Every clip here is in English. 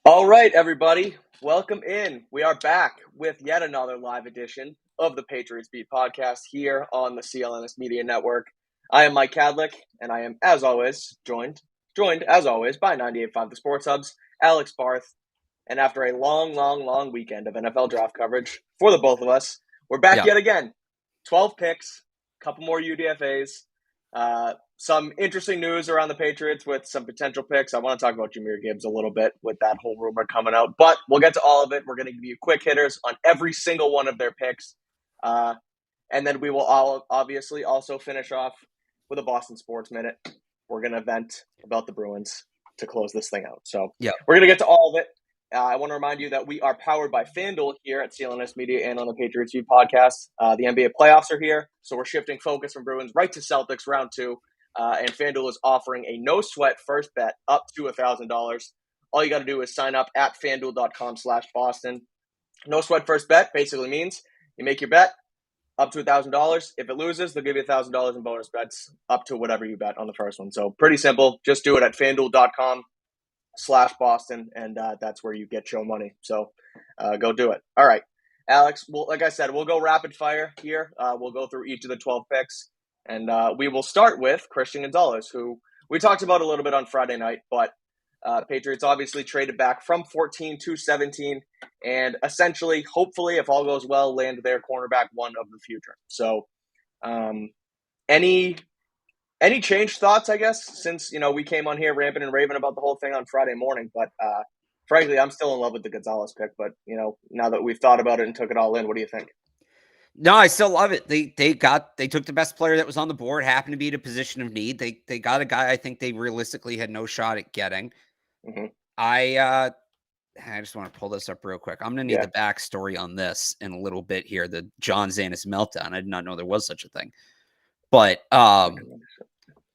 All right, everybody, welcome in. We are back with yet another live edition of the Patriots Beat Podcast here on the CLNS Media Network. I am Mike Kadlick, and I am, as always, joined as always by 98.5 The Sports Hub's Alex Barth. And after a long weekend of NFL draft coverage for the both of us, we're back yet again. 12 picks, a couple more UDFAs, some interesting news around the Patriots with some potential picks. I want to talk about Jamir Gibbs a little bit with that whole rumor coming out, but we'll get to all of it. We're going to give you quick hitters on every single one of their picks. And then we will all obviously also finish off with a Boston Sports Minute. We're going to vent about the Bruins to close this thing out. So we're going to get to all of it. I want to remind you that we are powered by FanDuel here at CLNS Media and on the Patriots Beat Podcast. The NBA playoffs are here, so we're shifting focus from Bruins right to Celtics round 2. And FanDuel is offering a no-sweat first bet up to $1,000. All you got to do is sign up at FanDuel.com/Boston. No-sweat first bet basically means you make your bet up to $1,000. If it loses, they'll give you $1,000 in bonus bets up to whatever you bet on the first one. So pretty simple. Just do it at FanDuel.com/Boston, and that's where you get your money. So go do it. All right, Alex, well, like I said, we'll go rapid fire here. We'll go through each of the 12 picks. And we will start with Kayshon Gonzalez, who we talked about a little bit on Friday night, but Patriots obviously traded back from 14 to 17 and essentially, hopefully, if all goes well, land their cornerback one of the future. So any changed thoughts, I guess, since, we came on here ramping and raving about the whole thing on Friday morning. But frankly, I'm still in love with the Gonzalez pick. But, now that we've thought about it and took it all in, what do you think? No, I still love it. They took the best player that was on the board, happened to be in a position of need. They got a guy I think they realistically had no shot at getting. Mm-hmm. I just want to pull this up real quick. I'm gonna need the backstory on this in a little bit here. The John Zanis meltdown. I did not know there was such a thing. But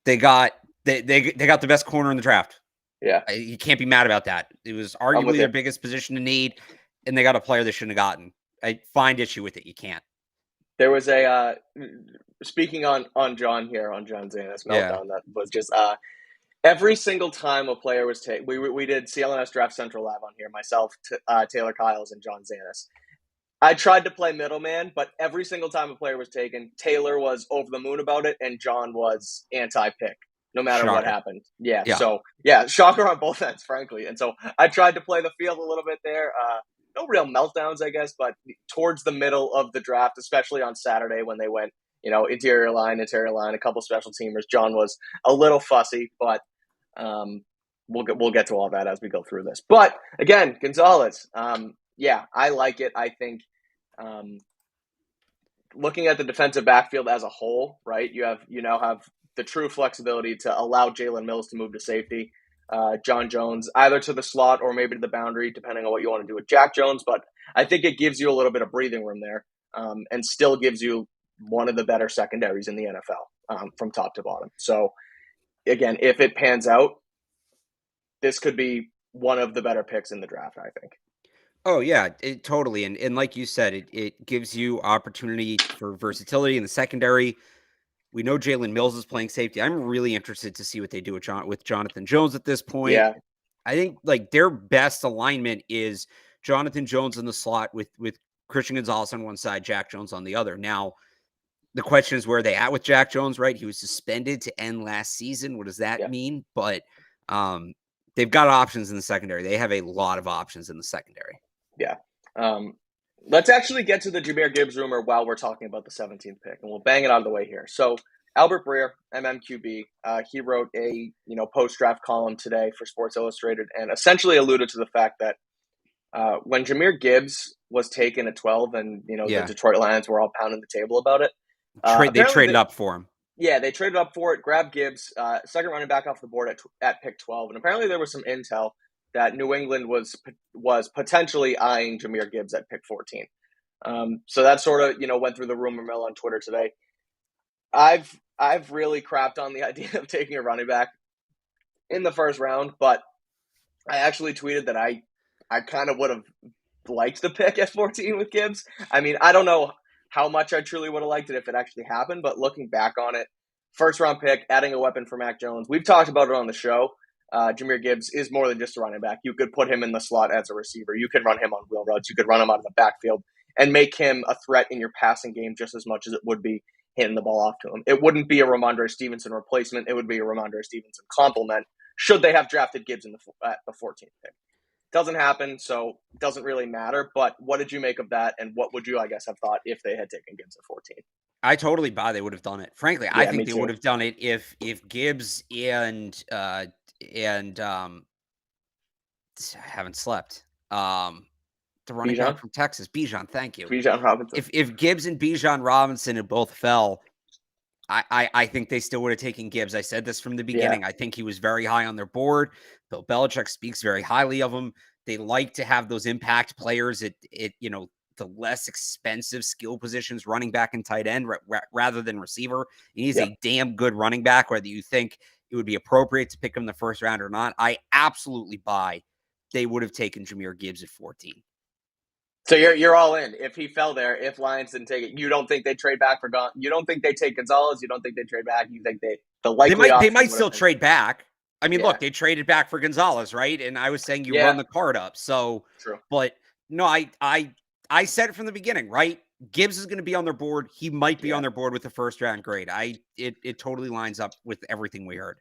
they got the best corner in the draft. Yeah, you can't be mad about that. It was arguably their biggest position of need, and they got a player they shouldn't have gotten. I find issue with it. You can't. There was a speaking on John here on John Zanis meltdown that was just every single time a player was taken. We did CLNS Draft Central Live on here, myself, Taylor Kyles, and John Zanis. I tried to play middleman, but every single time a player was taken, Taylor was over the moon about it, and John was anti-pick, no matter what happened. Yeah. So shocker on both ends, frankly. And so I tried to play the field a little bit there. No real meltdowns, I guess, but towards the middle of the draft, especially on Saturday when they went, interior line, a couple special teamers, John was a little fussy, but we'll get to all that as we go through this. But again, Gonzalez, I like it. I think looking at the defensive backfield as a whole, right? You now have the true flexibility to allow Jalen Mills to move to safety. John Jones either to the slot or maybe to the boundary, depending on what you want to do with Jack Jones. But I think it gives you a little bit of breathing room there and still gives you one of the better secondaries in the NFL from top to bottom. So, again, if it pans out, this could be one of the better picks in the draft, I think. Oh, yeah, totally. And like you said, it gives you opportunity for versatility in the secondary. We know Jalen Mills is playing safety. I'm really interested to see what they do with Jonathan Jones at this point. Yeah. I think their best alignment is Jonathan Jones in the slot with Kayshon Gonzalez on one side, Jack Jones on the other. Now, the question is where are they at with Jack Jones, right? He was suspended to end last season. What does that mean? But they've got options in the secondary. They have a lot of options in the secondary. Yeah. Let's actually get to the Jamir Gibbs rumor while we're talking about the 17th pick, and we'll bang it out of the way here. So Albert Breer, MMQB, he wrote a post-draft column today for Sports Illustrated and essentially alluded to the fact that when Jamir Gibbs was taken at 12 and, the Detroit Lions were all pounding the table about it. They traded up for him. Yeah, they traded up for it, grabbed Gibbs, second running back off the board at pick 12. And apparently there was some intel that New England was potentially eyeing Jamir Gibbs at pick 14. So that sort of, went through the rumor mill on Twitter today. I've really crapped on the idea of taking a running back in the first round, but I actually tweeted that I kind of would have liked the pick at 14 with Gibbs. I mean, I don't know how much I truly would have liked it if it actually happened, but looking back on it, first round pick, adding a weapon for Mac Jones. We've talked about it on the show. Jamir Gibbs is more than just a running back. You could put him in the slot as a receiver. You could run him on wheel routes. You could run him out of the backfield and make him a threat in your passing game just as much as it would be hitting the ball off to him. It wouldn't be a Ramondre Stevenson replacement. It would be a Ramondre Stevenson complement should they have drafted Gibbs in at the 14th pick. Doesn't happen, so it doesn't really matter. But what did you make of that, and what would you, I guess, have thought if they had taken Gibbs at 14? I totally buy they would have done it. Frankly, I think they would have done it if Gibbs and I haven't slept. The running back from Texas, Bijan. Thank you, Bijan Robinson. If Gibbs and Bijan Robinson had both fell, I think they still would have taken Gibbs. I said this from the beginning. I think he was very high on their board. Bill Belichick speaks very highly of him. They like to have those impact players at the less expensive skill positions, running back and tight end, rather than receiver. He's a damn good running back, whether you think it would be appropriate to pick him in the first round or not. I absolutely buy they would have taken Jamir Gibbs at 14. So you're all in. If he fell there, if Lions didn't take it, you don't think they trade back for you don't think they take Gonzalez. You don't think they trade back. You think they might still trade back. I mean, look, they traded back for Gonzalez, right? And I was saying you run the card up. So, true. But no, I said it from the beginning, right? Gibbs is going to be on their board. He might be on their board with the first round grade. It totally lines up with everything we heard.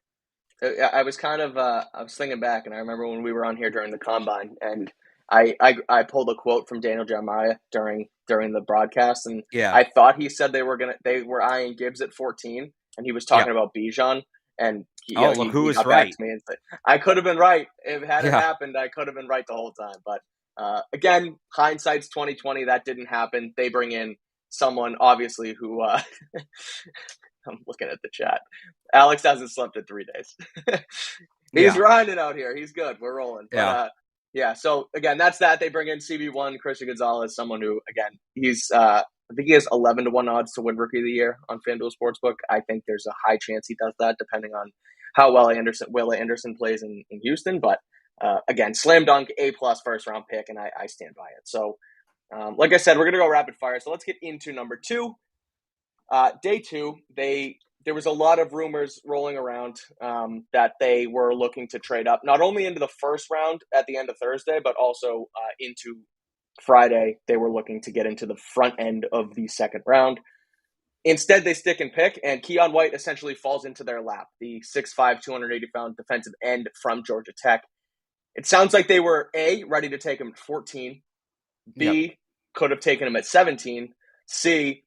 I was kind of I was thinking back, and I remember when we were on here during the combine, and I pulled a quote from Daniel Jeremiah during the broadcast, and I thought he said they were eyeing Gibbs at 14, and he was talking about Bijan, and who was right? To me and said, I could have been right if it hadn't happened. I could have been right the whole time, but again, hindsight's 2020. That didn't happen. They bring in someone obviously who I'm looking at the chat. Alex hasn't slept in 3 days. He's riding out here. He's good. We're rolling. But, so again, that's that. They bring in CB1, Christian Gonzalez, someone who, again, he's I think he has 11-1 odds to win Rookie of the Year on FanDuel Sportsbook. I think there's a high chance he does that, depending on how Will Anderson plays in Houston. But again, slam dunk, A+ first round pick, and I stand by it. So, like I said, we're gonna go rapid fire. So let's get into number 2. Day 2, there was a lot of rumors rolling around that they were looking to trade up, not only into the first round at the end of Thursday, but also into Friday. They were looking to get into the front end of the second round. Instead, they stick and pick, and Keion White essentially falls into their lap, the 6'5", 280-pound defensive end from Georgia Tech. It sounds like they were, A, ready to take him at 14, B, could have taken him at 17, C,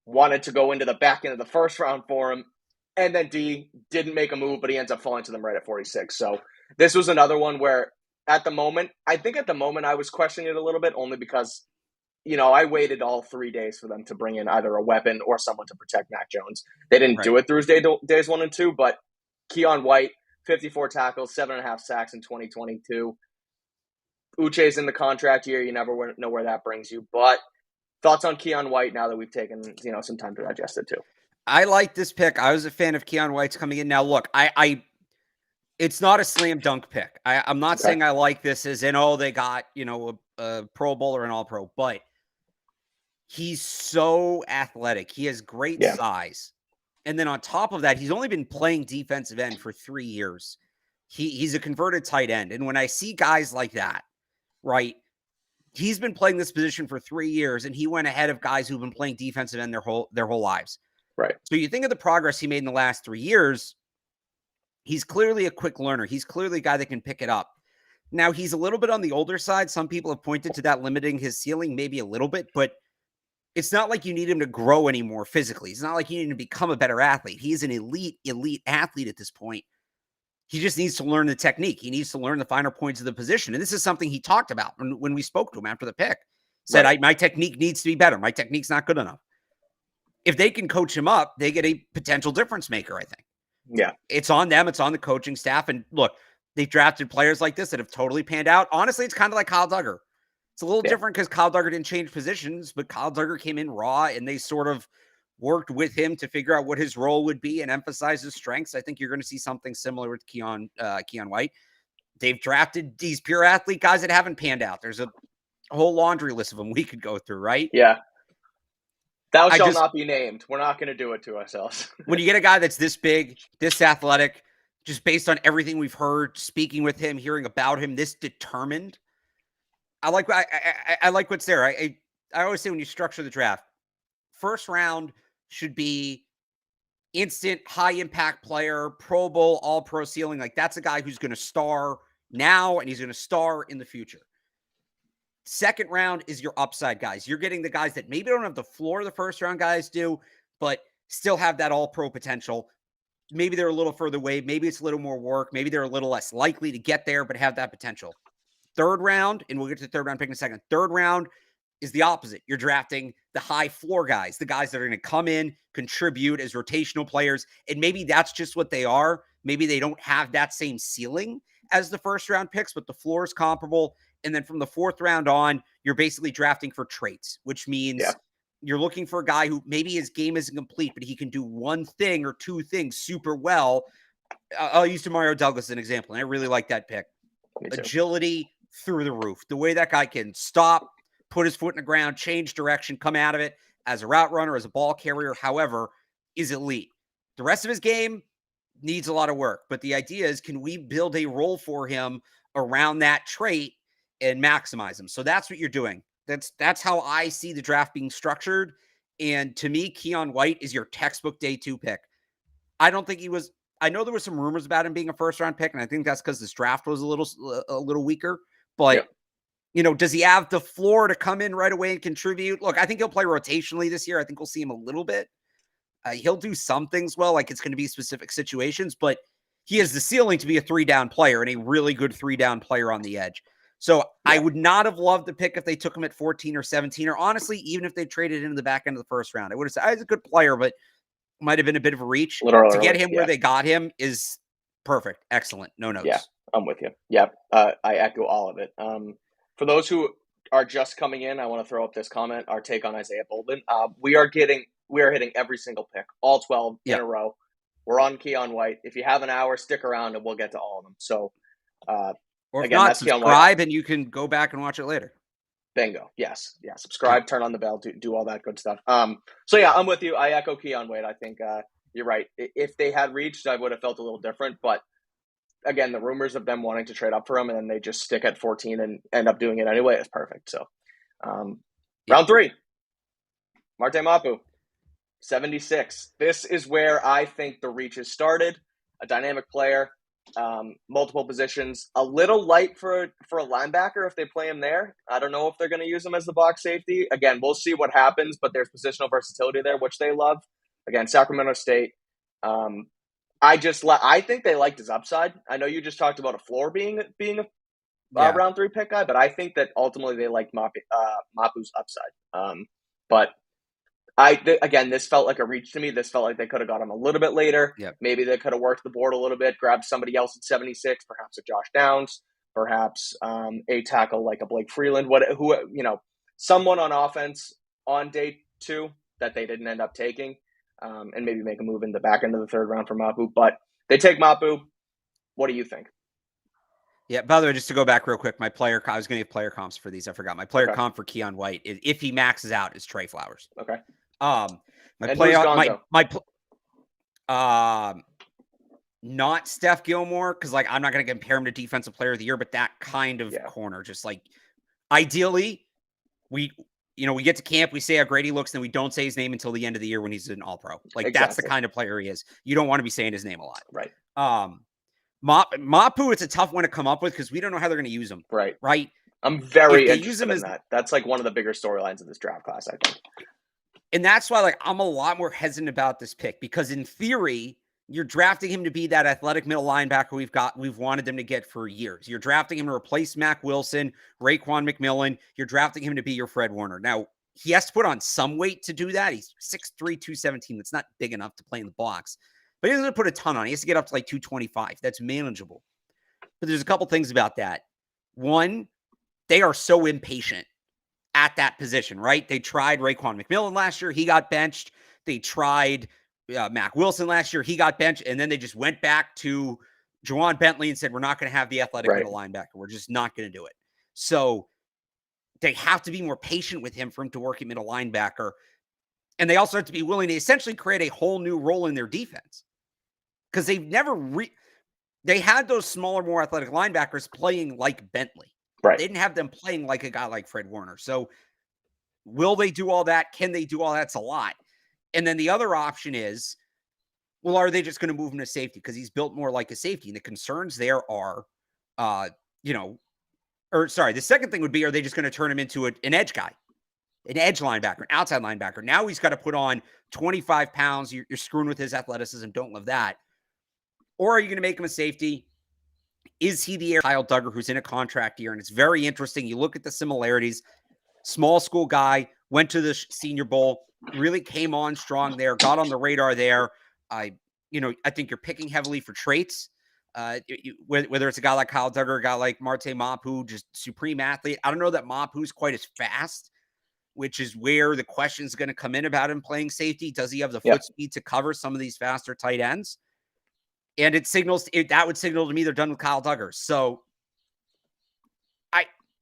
wanted to go into the back end of the first round for him, and then D, didn't make a move, but he ends up falling to them right at 46. So this was another one where I was questioning it a little bit, only because, I waited all 3 days for them to bring in either a weapon or someone to protect Mac Jones. They didn't do it through days 1 and 2, but Keion White, 54 tackles, 7.5 sacks in 2022. Uche's in the contract year. You never know where that brings you, but thoughts on Keion White now that we've taken, some time to digest it too? I like this pick. I was a fan of Keion White's coming in. Now, look, it's not a slam dunk pick. I'm not saying I like this as in, they got, a Pro Bowler and All-Pro, but he's so athletic. He has great size. And then on top of that, he's only been playing defensive end for 3 years. He's a converted tight end. And when I see guys like that, right, he's been playing this position for 3 years, and he went ahead of guys who've been playing defensive end their whole lives. Right. So you think of the progress he made in the last 3 years, he's clearly a quick learner. He's clearly a guy that can pick it up. Now, he's a little bit on the older side. Some people have pointed to that limiting his ceiling maybe a little bit, but it's not like you need him to grow anymore physically. It's not like you need him to become a better athlete. He's an elite athlete at this point. He just needs to learn the technique. He needs to learn the finer points of the position. And this is something he talked about when we spoke to him after the pick. Said, my technique needs to be better. My technique's not good enough. If they can coach him up, they get a potential difference maker, I think. Yeah. It's on them. It's on the coaching staff. And look, they've drafted players like this that have totally panned out. Honestly, it's kind of like Kyle Duggar. It's a little different because Kyle Duggar didn't change positions, but Kyle Duggar came in raw, and they sort of worked with him to figure out what his role would be and emphasize his strengths. I think you're going to see something similar with Keion White. They've drafted these pure athlete guys that haven't panned out. There's a whole laundry list of them we could go through, right? Yeah. Thou shalt not be named. We're not going to do it to ourselves. When you get a guy that's this big, this athletic, just based on everything we've heard, speaking with him, hearing about him, this determined. I like what's there. I always say when you structure the draft, first round should be instant high impact player, Pro Bowl, all pro ceiling. Like that's a guy who's going to star now and he's going to star in the future. Second round is your upside guys. You're getting the guys that maybe don't have the floor the first round guys do, but still have that all pro potential. Maybe they're a little further away. Maybe it's a little more work. Maybe they're a little less likely to get there, but have that potential. Third round, and we'll get to the third round pick in a second. Third round is the opposite. You're drafting the high floor guys, the guys that are going to come in, contribute as rotational players. And maybe that's just what they are. Maybe they don't have that same ceiling as the first round picks, but the floor is comparable. And then from the fourth round on, you're basically drafting for traits, which means you're looking for a guy who maybe his game isn't complete, but he can do one thing or two things super well. I'll use Demario Douglas as an example, and I really like that pick. Agility through the roof. The way that guy can stop, put his foot in the ground, change direction, come out of it as a route runner, as a ball carrier, however, is elite. The rest of his game needs a lot of work, but the idea is, can we build a role for him around that trait and maximize him? So that's what you're doing. That's how I see the draft being structured. And to me, Keion White is your textbook day 2 pick. I don't think he was. I know there were some rumors about him being a first round pick, and I think that's because this draft was a little weaker. But does he have the floor to come in right away and contribute? Look, I think he'll play rotationally this year. I think we'll see him a little bit. He'll do some things well, like it's going to be specific situations, but he has the ceiling to be a 3-down player and a really good 3-down player on the edge. So I would not have loved the pick if they took him at 14 or 17, or honestly, even if they traded him in the back end of the first round. I would have said, he's a good player, but might have been a bit of a reach. Literally, to get him where they got him is perfect. Excellent. No notes. Yeah, I'm with you. Yep. I echo all of it. For those who are just coming in, I want to throw up this comment, our take on Isaiah Bolden. We are hitting every single pick, all 12 in a row. We're on Keion White. If you have an hour, stick around and we'll get to all of them. So, or if again, not, subscribe and you can go back and watch it later. Bingo. Yes. Yeah. Subscribe, turn on the bell, do all that good stuff. So yeah, I'm with you. I echo Keion White. I think you're right. If they had reached, I would have felt a little different. But again, the rumors of them wanting to trade up for him and then they just stick at 14 and end up doing it anyway is perfect. So round 3, Marte Mapu, 76. This is where I think the reaches started. A dynamic player. Multiple positions, a little light for a linebacker if they play him there. I don't know if they're going to use him as the box safety. Again, we'll see what happens, but there's positional versatility there, which they love. Again, Sacramento State. I think they liked his upside. I know you just talked about a floor being a round 3 pick guy, but I think that ultimately they liked Mapu's upside. But again, this felt like a reach to me. This felt like they could have got him a little bit later. Yep. Maybe they could have worked the board a little bit, grabbed somebody else at 76, perhaps a Josh Downs, perhaps a tackle like a Blake Freeland, someone on offense on day 2 that they didn't end up taking, and maybe make a move in the back end of the third round for Mapu. But they take Mapu. What do you think? Yeah, by the way, just to go back real quick, I was going to give player comps for these. I forgot. My player comp for Keion White, if he maxes out, is Trey Flowers. Okay. Not Steph Gilmore, because I'm not going to compare him to defensive player of the year, but that kind of corner, just ideally, we get to camp, we say how great he looks, then we don't say his name until the end of the year when he's an All-Pro. Exactly. That's the kind of player he is. You don't want to be saying his name a lot. Right. Mapu, it's a tough one to come up with because we don't know how they're going to use him. Right. Right. I'm very interested in that. That's one of the bigger storylines of this draft class, I think. And that's why I'm a lot more hesitant about this pick, because in theory, you're drafting him to be that athletic middle linebacker we've wanted them to get for years. You're drafting him to replace Mac Wilson, Raekwon McMillan. You're drafting him to be your Fred Warner. Now, he has to put on some weight to do that. He's 6'3", 217. That's not big enough to play in the box. But he doesn't put a ton on. He has to get up to 225. That's manageable. But there's a couple things about that. One, they are so impatient at that position, right? They tried Raekwon McMillan last year. He got benched. They tried Mac Wilson last year. He got benched. And then they just went back to Juwan Bentley and said, we're not going to have the athletic middle linebacker. We're just not going to do it. So they have to be more patient with him for him to work at middle linebacker. And they also have to be willing to essentially create a whole new role in their defense. Because they've never they had those smaller, more athletic linebackers playing like Bentley. Right. They didn't have them playing like a guy like Fred Warner. So will they do all that? Can they do all that? It's a lot. And then the other option is, well, are they just going to move him to safety? Because he's built more like a safety. And the concerns there are, the second thing would be, are they just going to turn him into an edge guy, an edge linebacker, an outside linebacker? Now he's got to put on 25 pounds. You're screwing with his athleticism. Don't love that. Or are you going to make him a safety? Is he the Kyle Duggar who's in a contract year? And it's very interesting. You look at the similarities. Small school guy, went to the Senior Bowl, really came on strong there, got on the radar there. I think you're picking heavily for traits. Whether it's a guy like Kyle Duggar, a guy like Marte Mapu, just supreme athlete. I don't know that Mapu's quite as fast, which is where the question is going to come in about him playing safety. Does he have the foot speed to cover some of these faster tight ends? And that would signal to me they're done with Kyle Duggar. So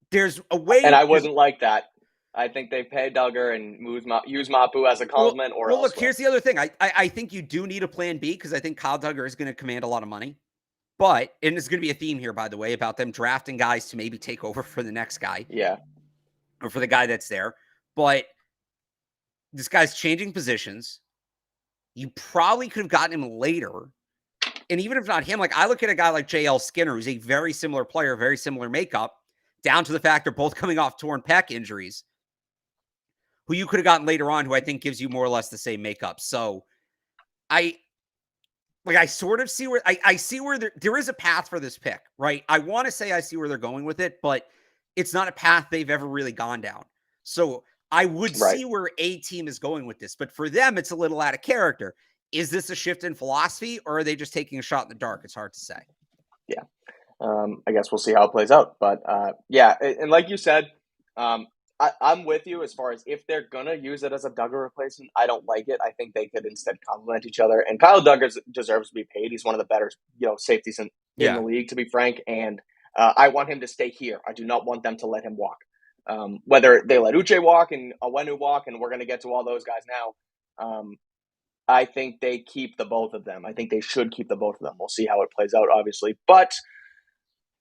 there's a way. And I wouldn't like that. I think they pay Duggar and use Mapu as a compliment or elsewhere. Look, here's the other thing. I think you do need a plan B because I think Kyle Duggar is going to command a lot of money. But, and it's going to be a theme here, by the way, about them drafting guys to maybe take over for the next guy. Yeah. Or for the guy that's there. But this guy's changing positions. You probably could have gotten him later. And even if not him, like I look at a guy like J.L. Skinner, who's a very similar player, very similar makeup, down to the fact they're both coming off torn pec injuries, who you could have gotten later on, who I think gives you more or less the same makeup. So I sort of see where I see where there is a path for this pick, right? I want to say I see where they're going with it, but it's not a path they've ever really gone down. So I would see where a team is going with this, but for them, it's a little out of character. Is this a shift in philosophy, or are they just taking a shot in the dark? It's hard to say. Yeah. I guess we'll see how it plays out. But and like you said, I'm with you as far as if they're going to use it as a Duggar replacement, I don't like it. I think they could instead complement each other. And Kyle Duggar deserves to be paid. He's one of the better safeties in the league, to be frank. And I want him to stay here. I do not want them to let him walk. Whether they let Uche walk and Awenu walk, and we're going to get to all those guys now, I think they keep the both of them. I think they should keep the both of them. We'll see how it plays out, obviously. But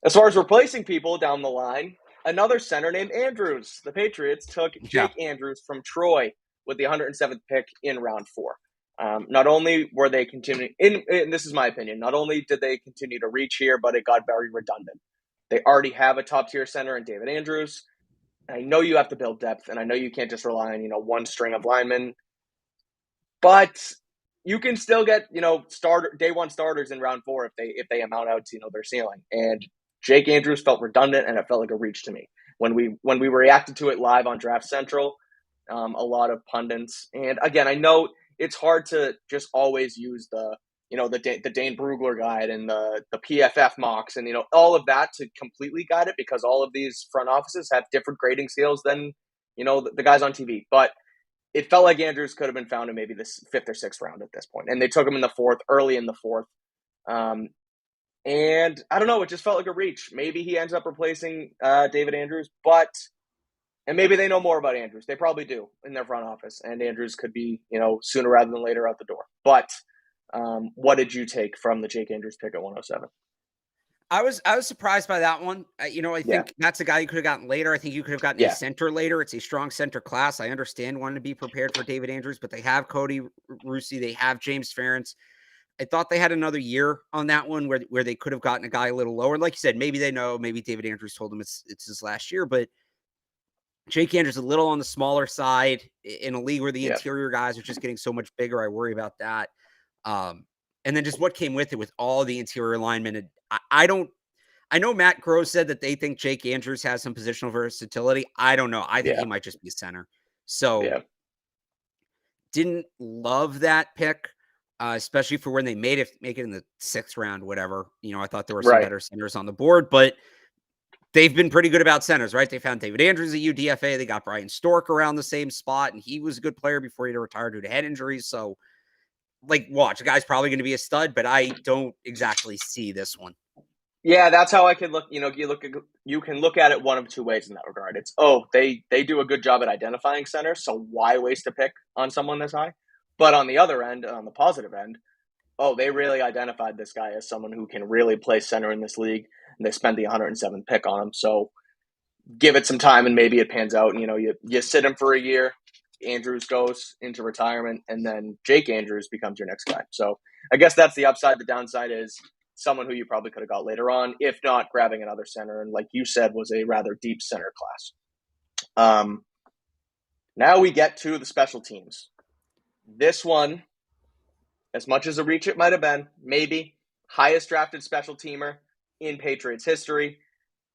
as far as replacing people down the line, another center named Andrews. The Patriots took Jake Andrews from Troy with the 107th pick in round 4. Not only were they continuing, and this is my opinion, not only did they continue to reach here, but it got very redundant. They already have a top-tier center in David Andrews. I know you have to build depth, and I know you can't just rely on, one string of linemen. But you can still get, day one starters in round 4 if they amount out to, their ceiling. And Jake Andrews felt redundant, and it felt like a reach to me. When we reacted to it live on Draft Central, a lot of pundits. And again, I know it's hard to just always use the Dane Brugler guide and the PFF mocks and, all of that to completely guide it, because all of these front offices have different grading scales than, the guys on TV. But it felt like Andrews could have been found in maybe the 5th or 6th round at this point. And they took him in the 4th, early in the 4th. And I don't know, it just felt like a reach. Maybe he ends up replacing David Andrews, and maybe they know more about Andrews. They probably do in their front office. And Andrews could be, sooner rather than later out the door. But what did you take from the Jake Andrews pick at 107? I was surprised by that one. I think that's a guy you could have gotten later. I think you could have gotten a center later. It's a strong center class. I understand wanting to be prepared for David Andrews, but they have Cody Russi. They have James Ferentz. I thought they had another year on that one where they could have gotten a guy a little lower. Like you said, maybe they know. Maybe David Andrews told them it's his last year, but Jake Andrews a little on the smaller side in a league where the interior guys are just getting so much bigger. I worry about that. And then just what came with it with all the interior linemen. And I know Matt Groh said that they think Jake Andrews has some positional versatility. I don't know. I think he might just be center. So didn't love that pick, especially for when they make it in the 6th round, whatever. I thought there were some better centers on the board, but they've been pretty good about centers, right? They found David Andrews at UDFA. They got Brian Stork around the same spot, and he was a good player before he retired due to head injuries. So, watch, the guy's probably going to be a stud, but I don't exactly see this one. Yeah, that's how I could look. You can look at it one of two ways in that regard. It's, they do a good job at identifying centers, so why waste a pick on someone this high? But on the other end, on the positive end, oh, they really identified this guy as someone who can really play center in this league, and they spent the 107th pick on him. So give it some time, and maybe it pans out. And, you sit him for a year, Andrews goes into retirement, and then Jake Andrews becomes your next guy. So I guess that's the upside. The downside is someone who you probably could have got later on, if not grabbing another center, and like you said, was a rather deep center class. Now we get to the special teams. This one, as much as a reach it might have been, maybe highest drafted special teamer in Patriots history.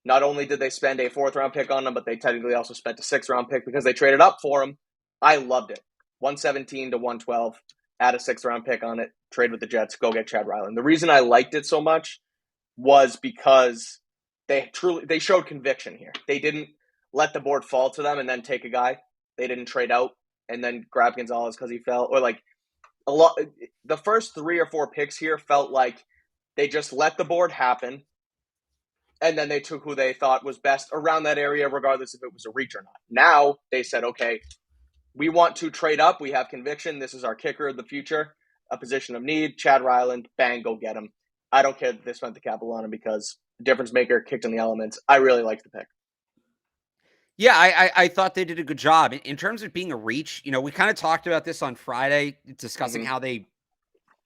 Not only did they spend a 4th-round pick on him, but they technically also spent a 6th-round pick because they traded up for him. I loved it. 117 to 112, add a 6th-round pick on it, trade with the Jets, go get Chad Ryland. The reason I liked it so much was because they showed conviction here. They didn't let the board fall to them and then take a guy. They didn't trade out and then grab Gonzalez because he fell. Or like the first 3 or 4 picks here felt like they just let the board happen, and then they took who they thought was best around that area, regardless if it was a reach or not. Now they said, okay, we want to trade up. We have conviction. This is our kicker of the future, a position of need. Chad Ryland, bang, go get him. I don't care that they spent the capital on him because difference maker, kicked in the elements. I really liked the pick. Yeah, I thought they did a good job. In terms of being a reach, we kind of talked about this on Friday, discussing how they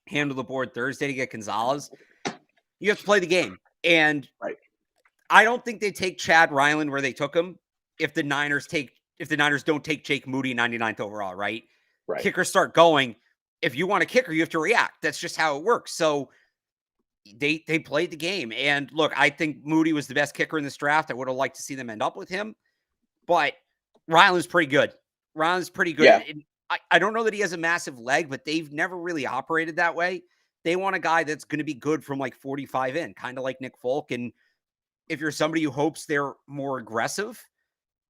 handled the board Thursday to get Gonzalez. You have to play the game. And right. I don't think they take Chad Ryland where they took him if the Niners don't take Jake Moody 99th overall, right? Kickers start going. If you want a kicker, you have to react. That's just how it works. So they played the game. And look, I think Moody was the best kicker in this draft. I would have liked to see them end up with him. But Ryland's pretty good. Yeah. I don't know that he has a massive leg, but they've never really operated that way. They want a guy that's going to be good from like 45 in, kind of like Nick Folk. And if you're somebody who hopes they're more aggressive,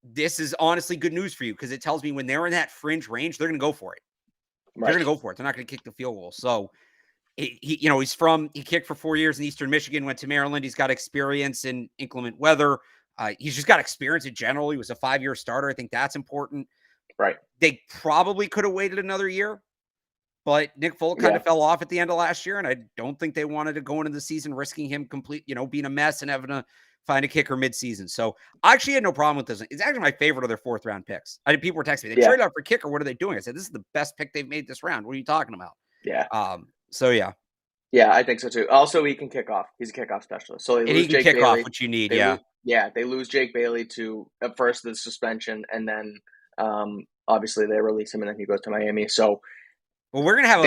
this is honestly good news for you because it tells me when they're in that fringe range, they're going to go for it. Right. They're going to go for it. They're not going to kick the field goal. So he kicked for 4 years in Eastern Michigan, went to Maryland. He's got experience in inclement weather. He's just got experience in general. He was a 5-year starter. I think that's important. Right. They probably could have waited another year, but Nick Folk kind of fell off at the end of last year, and I don't think they wanted to go into the season risking him being a mess and having to find a kicker midseason. So I actually had no problem with this. It's actually my favorite of their 4th-round picks. People were texting me, they traded out for kicker. What are they doing? I said, this is the best pick they've made this round. What are you talking about? Yeah. So yeah. Yeah, I think so too. Also, he can kick off. He's a kickoff specialist. So he can kick off what you need. They lose Jake Bailey to at first the suspension, and then obviously they release him, and then he goes to Miami. So, well, we're gonna have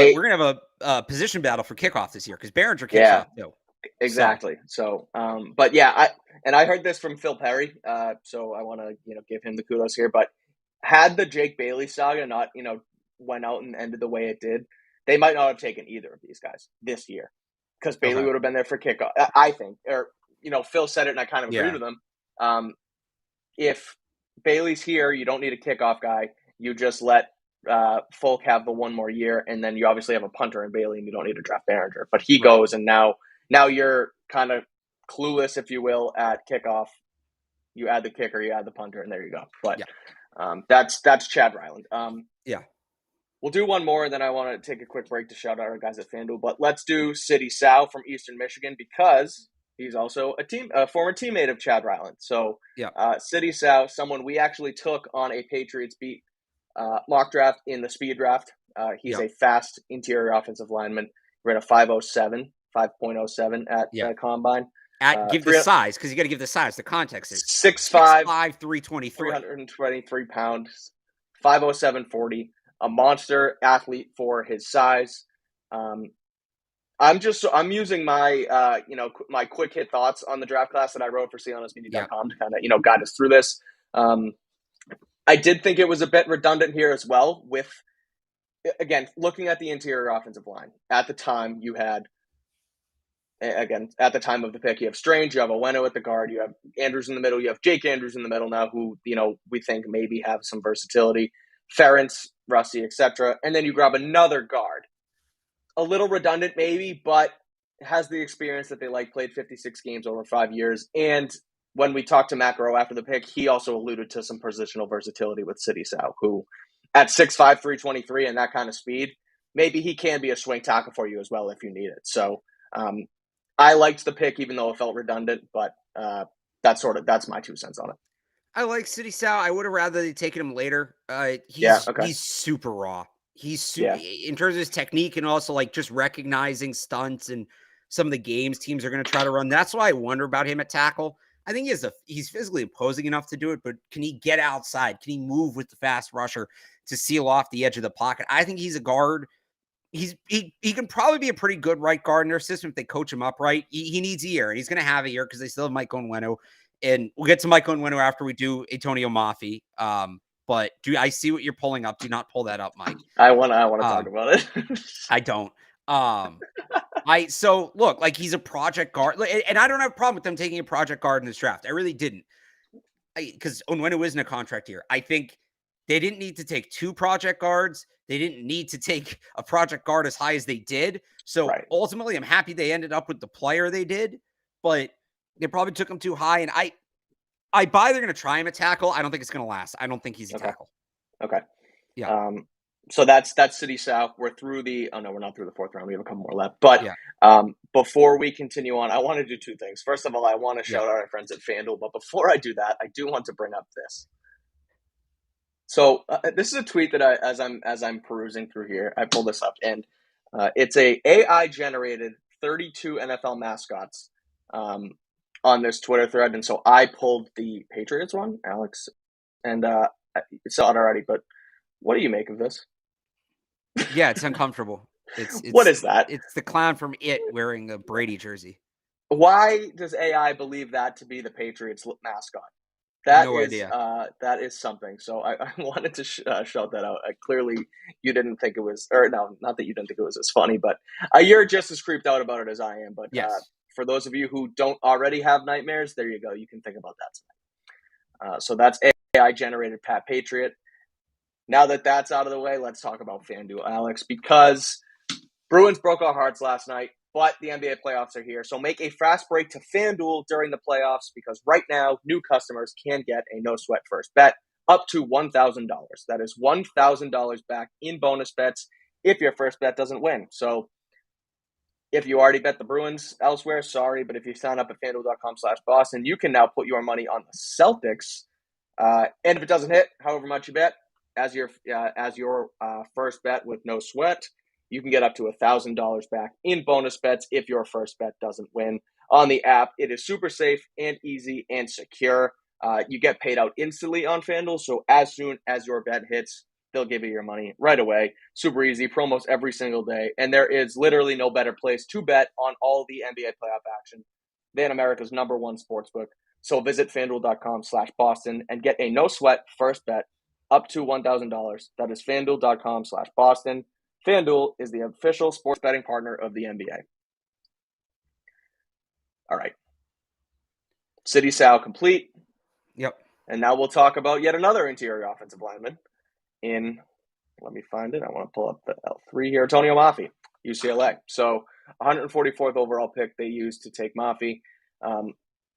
a position battle for kickoff this year because Baringer kicks off too. Exactly. So, but yeah, I heard this from Phil Perry. So I want to give him the kudos here. But had the Jake Bailey saga not went out and ended the way it did, they might not have taken either of these guys this year because Bailey would have been there for kickoff. I think, or Phil said it, and I kind of agreed with him. If Bailey's here, you don't need a kickoff guy. You just let Folk have the 1 more year, and then you obviously have a punter in Bailey, and you don't need to draft Baringer. But he goes, and now you're kind of clueless, if you will, at kickoff. You add the kicker, you add the punter, and there you go. But that's Chad Ryland. We'll do one more, and then I want to take a quick break to shout out our guys at FanDuel. But let's do Sidy Sow from Eastern Michigan because he's also a former teammate of Chad Ryland. So Sidy Sow, someone we actually took on a Patriots Beat mock draft in the speed draft. He's a fast interior offensive lineman. Ran a 5.07 at Combine. Give the size, because you got to give the size. The context is 6'5", 323. 323 pounds, 5.07 40. A monster athlete for his size. I'm using my my quick hit thoughts on the draft class that I wrote for CLNSmedia.com to kind of guide us through this. I did think it was a bit redundant here as well with, again, looking at the interior offensive line. At the time you had, again, at the time of the pick, you have Strange, you have Oweno at the guard, you have Andrews in the middle, you have Jake Andrews in the middle now who, we think maybe have some versatility. Ferentz, Rusty, etc. And then you grab another guard. A little redundant maybe, but has the experience that they played 56 games over 5 years. And when we talked to Matt Groh after the pick, he also alluded to some positional versatility with Sidy Sow, who at 6'5", 323 and that kind of speed, maybe he can be a swing tackle for you as well if you need it. So I liked the pick, even though it felt redundant, but that's my 2 cents on it. I like Sidy Sow. I would have rather taken him later. He's super raw. In terms of his technique and also like just recognizing stunts and some of the games teams are going to try to run. That's why I wonder about him at tackle. I think he's physically imposing enough to do it, but can he get outside? Can he move with the fast rusher to seal off the edge of the pocket? I think he's a guard. He can probably be a pretty good right guard in their system if they coach him up right. He needs a year, and he's going to have a year because they still have Mike Onwenu. And we'll get to Mike Onwenu after we do Antonio Mafi. But I see what you're pulling up? Do not pull that up, Mike. I want to talk about it. I don't. So look, like he's a project guard, and I don't have a problem with them taking a project guard in this draft. I really didn't, because Onwenu isn't a contract year. I think they didn't need to take 2 project guards. They didn't need to take a project guard as high as they did. So ultimately, I'm happy they ended up with the player they did, but they probably took him too high. And I buy they're going to try him at tackle. I don't think it's going to last. I don't think he's a tackle. Okay. Yeah. So that's Sidy Sow. We're through we're not through the 4th round. We have a couple more left. But before we continue on, I want to do 2 things. First of all, I want to shout out our friends at FanDuel. But before I do that, I do want to bring up this. So this is a tweet that as I'm perusing through here, I pulled this up, and it's a AI generated 32 NFL mascots on this Twitter thread, and so I pulled the Patriots one, Alex, and I saw it already. But what do you make of this? Yeah, it's uncomfortable. It's what is that? It's the clown from It wearing a Brady jersey. Why does AI believe that to be the Patriots mascot? Idea. That is something. So I wanted to shout that out. Clearly, you didn't think it was, or no, not that you didn't think it was as funny, but you're just as creeped out about it as I am. But for those of you who don't already have nightmares, there you go. You can think about that tonight. So that's AI-generated Pat Patriot. Now that that's out of the way, let's talk about FanDuel, Alex, because Bruins broke our hearts last night. But the NBA playoffs are here, so make a fast break to FanDuel during the playoffs because right now, new customers can get a no-sweat first bet up to $1,000. That is $1,000 back in bonus bets if your first bet doesn't win. So if you already bet the Bruins elsewhere, sorry, but if you sign up at FanDuel.com/Boston, you can now put your money on the Celtics. And if it doesn't hit, however much you bet, as your first bet with no sweat, you can get up to $1,000 back in bonus bets if your first bet doesn't win. On the app, it is super safe and easy and secure. You get paid out instantly on FanDuel, so as soon as your bet hits, they'll give you your money right away. Super easy, promos every single day, and there is literally no better place to bet on all the NBA playoff action than America's #1 sportsbook. So visit FanDuel.com/Boston and get a no-sweat first bet up to $1,000. That is FanDuel.com/Boston. FanDuel is the official sports betting partner of the NBA. All right. Sidy Sow complete. Yep. And now we'll talk about yet another interior offensive lineman let me find it. I want to pull up the L3 here. Antonio Mafi, UCLA. So 144th overall pick they used to take Mafi.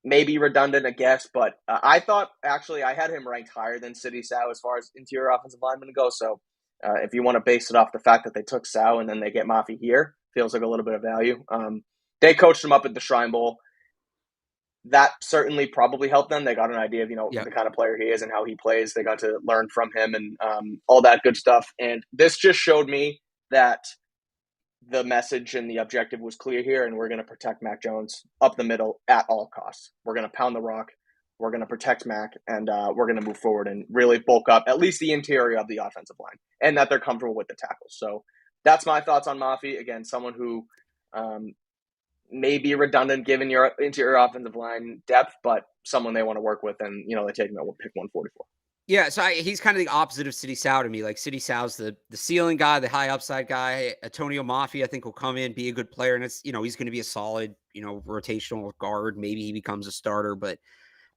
Maybe redundant, I guess, but I thought actually I had him ranked higher than Sidy Sow as far as interior offensive linemen go. So if you want to base it off the fact that they took Sow and then they get Mafi here, feels like a little bit of value. They coached him up at the Shrine Bowl. That certainly probably helped them. They got an idea of, the kind of player he is and how he plays. They got to learn from him and all that good stuff. And this just showed me that the message and the objective was clear here, and we're going to protect Mac Jones up the middle at all costs. We're going to pound the rock. We're going to protect Mac, and we're going to move forward and really bulk up at least the interior of the offensive line, and that they're comfortable with the tackles. So that's my thoughts on Mafi. Again, someone who may be redundant given your interior offensive line depth, but someone they want to work with, and they take him at pick 144. Yeah, so he's kind of the opposite of Sidy Sow to me. Like Sidy Sow's the ceiling guy, the high upside guy. Antonio Mafi, I think, will come in, be a good player, and it's he's going to be a solid rotational guard. Maybe he becomes a starter, but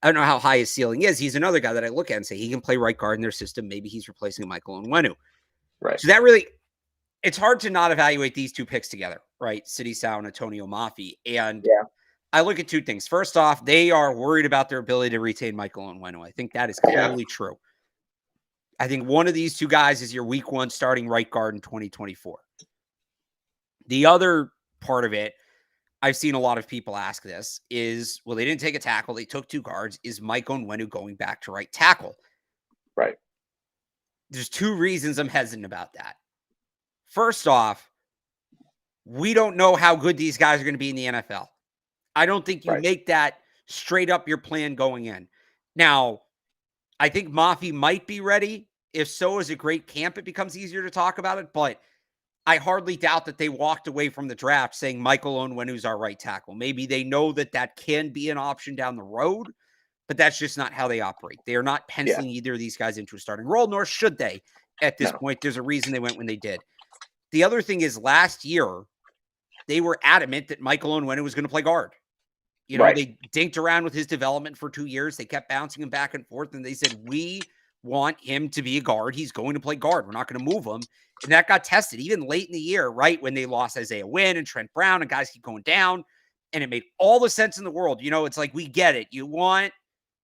I don't know how high his ceiling is. He's another guy that I look at and say he can play right guard in their system. Maybe he's replacing Michael Onwenu. Right. So that really, it's hard to not evaluate these two picks together, right? Sidy Sow and Antonio Mafi, and I look at two things. First off, they are worried about their ability to retain Michael Onwenu. I think that is clearly true. I think one of these two guys is your week 1 starting right guard in 2024. The other part of it, I've seen a lot of people ask this is, well, they didn't take a tackle. They took 2 guards. Is Mike Onwenu going back to right tackle? Right. There's 2 reasons I'm hesitant about that. First off, we don't know how good these guys are going to be in the NFL. I don't think you make that straight up your plan going in. Now, I think Mafi might be ready. If so, is a great camp, it becomes easier to talk about it. But I hardly doubt that they walked away from the draft saying Michael Onwenu's our right tackle. Maybe they know that that can be an option down the road, but that's just not how they operate. They are not penciling either of these guys into a starting role, nor should they at this point. There's a reason they went when they did. The other thing is last year, they were adamant that Michael Onwenu was going to play guard. You know, they dinked around with his development for 2 years. They kept bouncing him back and forth, and they said, we want him to be a guard. He's going to play guard. We're not going to move him. And that got tested even late in the year, right? When they lost Isaiah Wynn and Trent Brown and guys keep going down. And it made all the sense in the world. You know, it's like, we get it. You want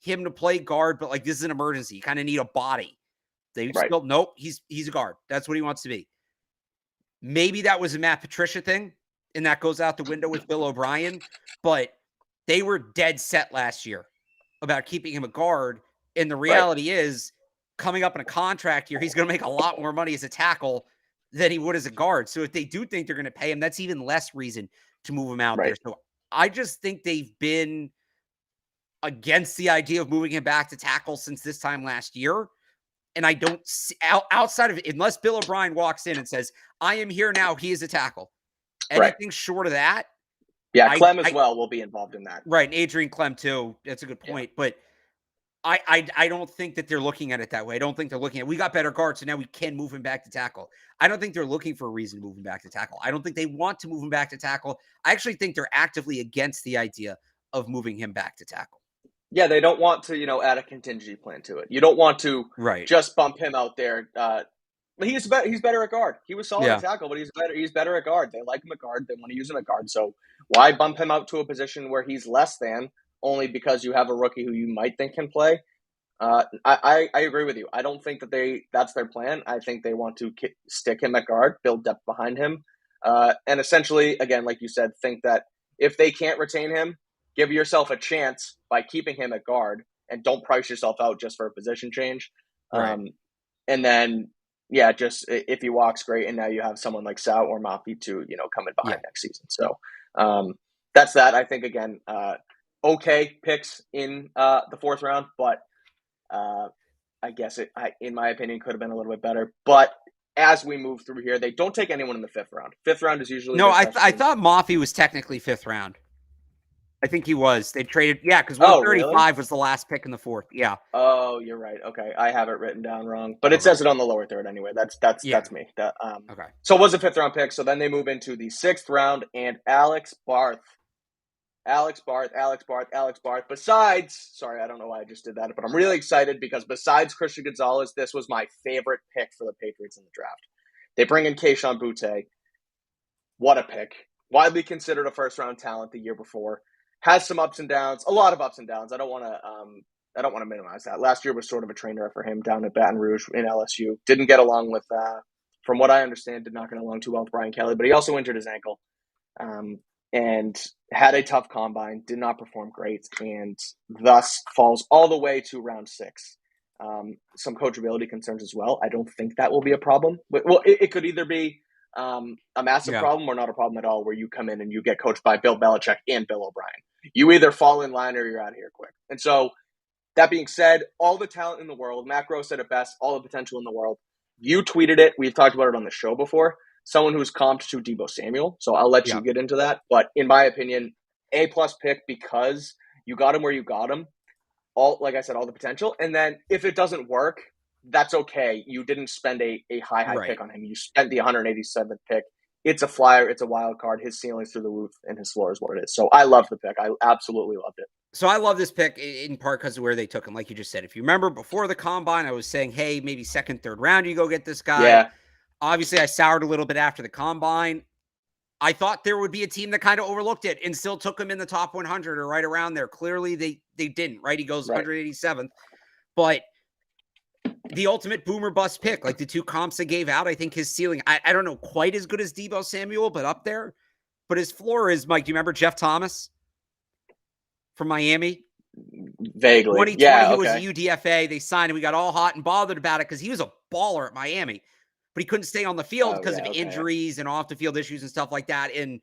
him to play guard, but like, this is an emergency. You kind of need a body. They still, nope, he's a guard. That's what he wants to be. Maybe that was a Matt Patricia thing, and that goes out the window with Bill O'Brien, but they were dead set last year about keeping him a guard. And the reality is, coming up in a contract year, he's going to make a lot more money as a tackle than he would as a guard. So if they do think they're going to pay him, that's even less reason to move him out there. So I just think they've been against the idea of moving him back to tackle since this time last year. And I don't see, outside of it, unless Bill O'Brien walks in and says, I am here now, he is a tackle. Anything short of that. Yeah, Clem as well will be involved in that. Right, and Adrian Clem too. That's a good point. But I don't think that they're looking at it that way. I don't think they're looking at, we got better guards, so now we can move him back to tackle. I don't think they're looking for a reason to move him back to tackle. I don't think they want to move him back to tackle. I actually think they're actively against the idea of moving him back to tackle. Yeah, they don't want to, add a contingency plan to it. You don't want to just bump him out there. He's better at guard. He was solid at tackle, but he's better at guard. They like him at guard. They want to use him at guard. So why bump him out to a position where he's less than, only because you have a rookie who you might think can play? I agree with you. I don't think that that's their plan. I think they want to stick him at guard, build depth behind him, and essentially, again, like you said, think that if they can't retain him, give yourself a chance by keeping him at guard, and don't price yourself out just for a position change. And then, just if he walks, great, and now you have someone like Sow or Mafi to come in behind next season. So that's that. I think again, okay picks in the 4th round, but I guess in my opinion, could have been a little bit better. But as we move through here, they don't take anyone in the 5th round. 5th round is usually I thought Mafi was technically 5th round. I think he was. They traded, because 135 was the last pick in the 4th. Yeah. Oh, you're right. Okay, I have it written down wrong, but it says it on the lower third anyway. That's me. Okay. So it was a 5th round pick. So then they move into the 6th round, and Alex Barth. Besides, sorry, I don't know why I just did that, but I'm really excited because besides Christian Gonzalez, this was my favorite pick for the Patriots in the draft. They bring in Kayshon Boutte. What a pick! Widely considered a 1st round talent the year before. Has some ups and downs, a lot of ups and downs. I don't want to minimize that. Last year was sort of a train wreck for him down at Baton Rouge in LSU. Didn't get along with, from what I understand, did not get along too well with Brian Kelly, but he also injured his ankle and had a tough combine, did not perform great, and thus falls all the way to round 6. Some coachability concerns as well. I don't think that will be a problem. Well, it could either be a massive problem or not a problem at all, where you come in and you get coached by Bill Belichick and Bill O'Brien. You either fall in line or you're out of here quick. And so that being said, all the talent in the world, Matt Groh said it best, all the potential in the world. You tweeted it. We've talked about it on the show before. Someone who's comped to Deebo Samuel. So I'll let you get into that. But in my opinion, A+ pick because you got him where you got him. Like I said, all the potential. And then if it doesn't work, that's okay. You didn't spend a high pick on him. You spent the 187th pick. It's a flyer. It's a wild card. His ceiling's through the roof, and his floor is what it is. So I love the pick. I absolutely loved it. So I love this pick in part because of where they took him. Like you just said, if you remember before the combine, I was saying, hey, maybe 2nd, 3rd round, you go get this guy. Yeah. Obviously, I soured a little bit after the combine. I thought there would be a team that kind of overlooked it and still took him in the top 100 or right around there. Clearly, they didn't, right? He goes 187th. But the ultimate boomer bust pick. Like the two comps they gave out, I think his ceiling, I don't know, quite as good as Deebo Samuel, but up there. But his floor is, Mike, do you remember Jeff Thomas from Miami? Vaguely. 2020, yeah, he was a UDFA. They signed him. We got all hot and bothered about it because he was a baller at Miami, but he couldn't stay on the field because of injuries and off the field issues and stuff like that. And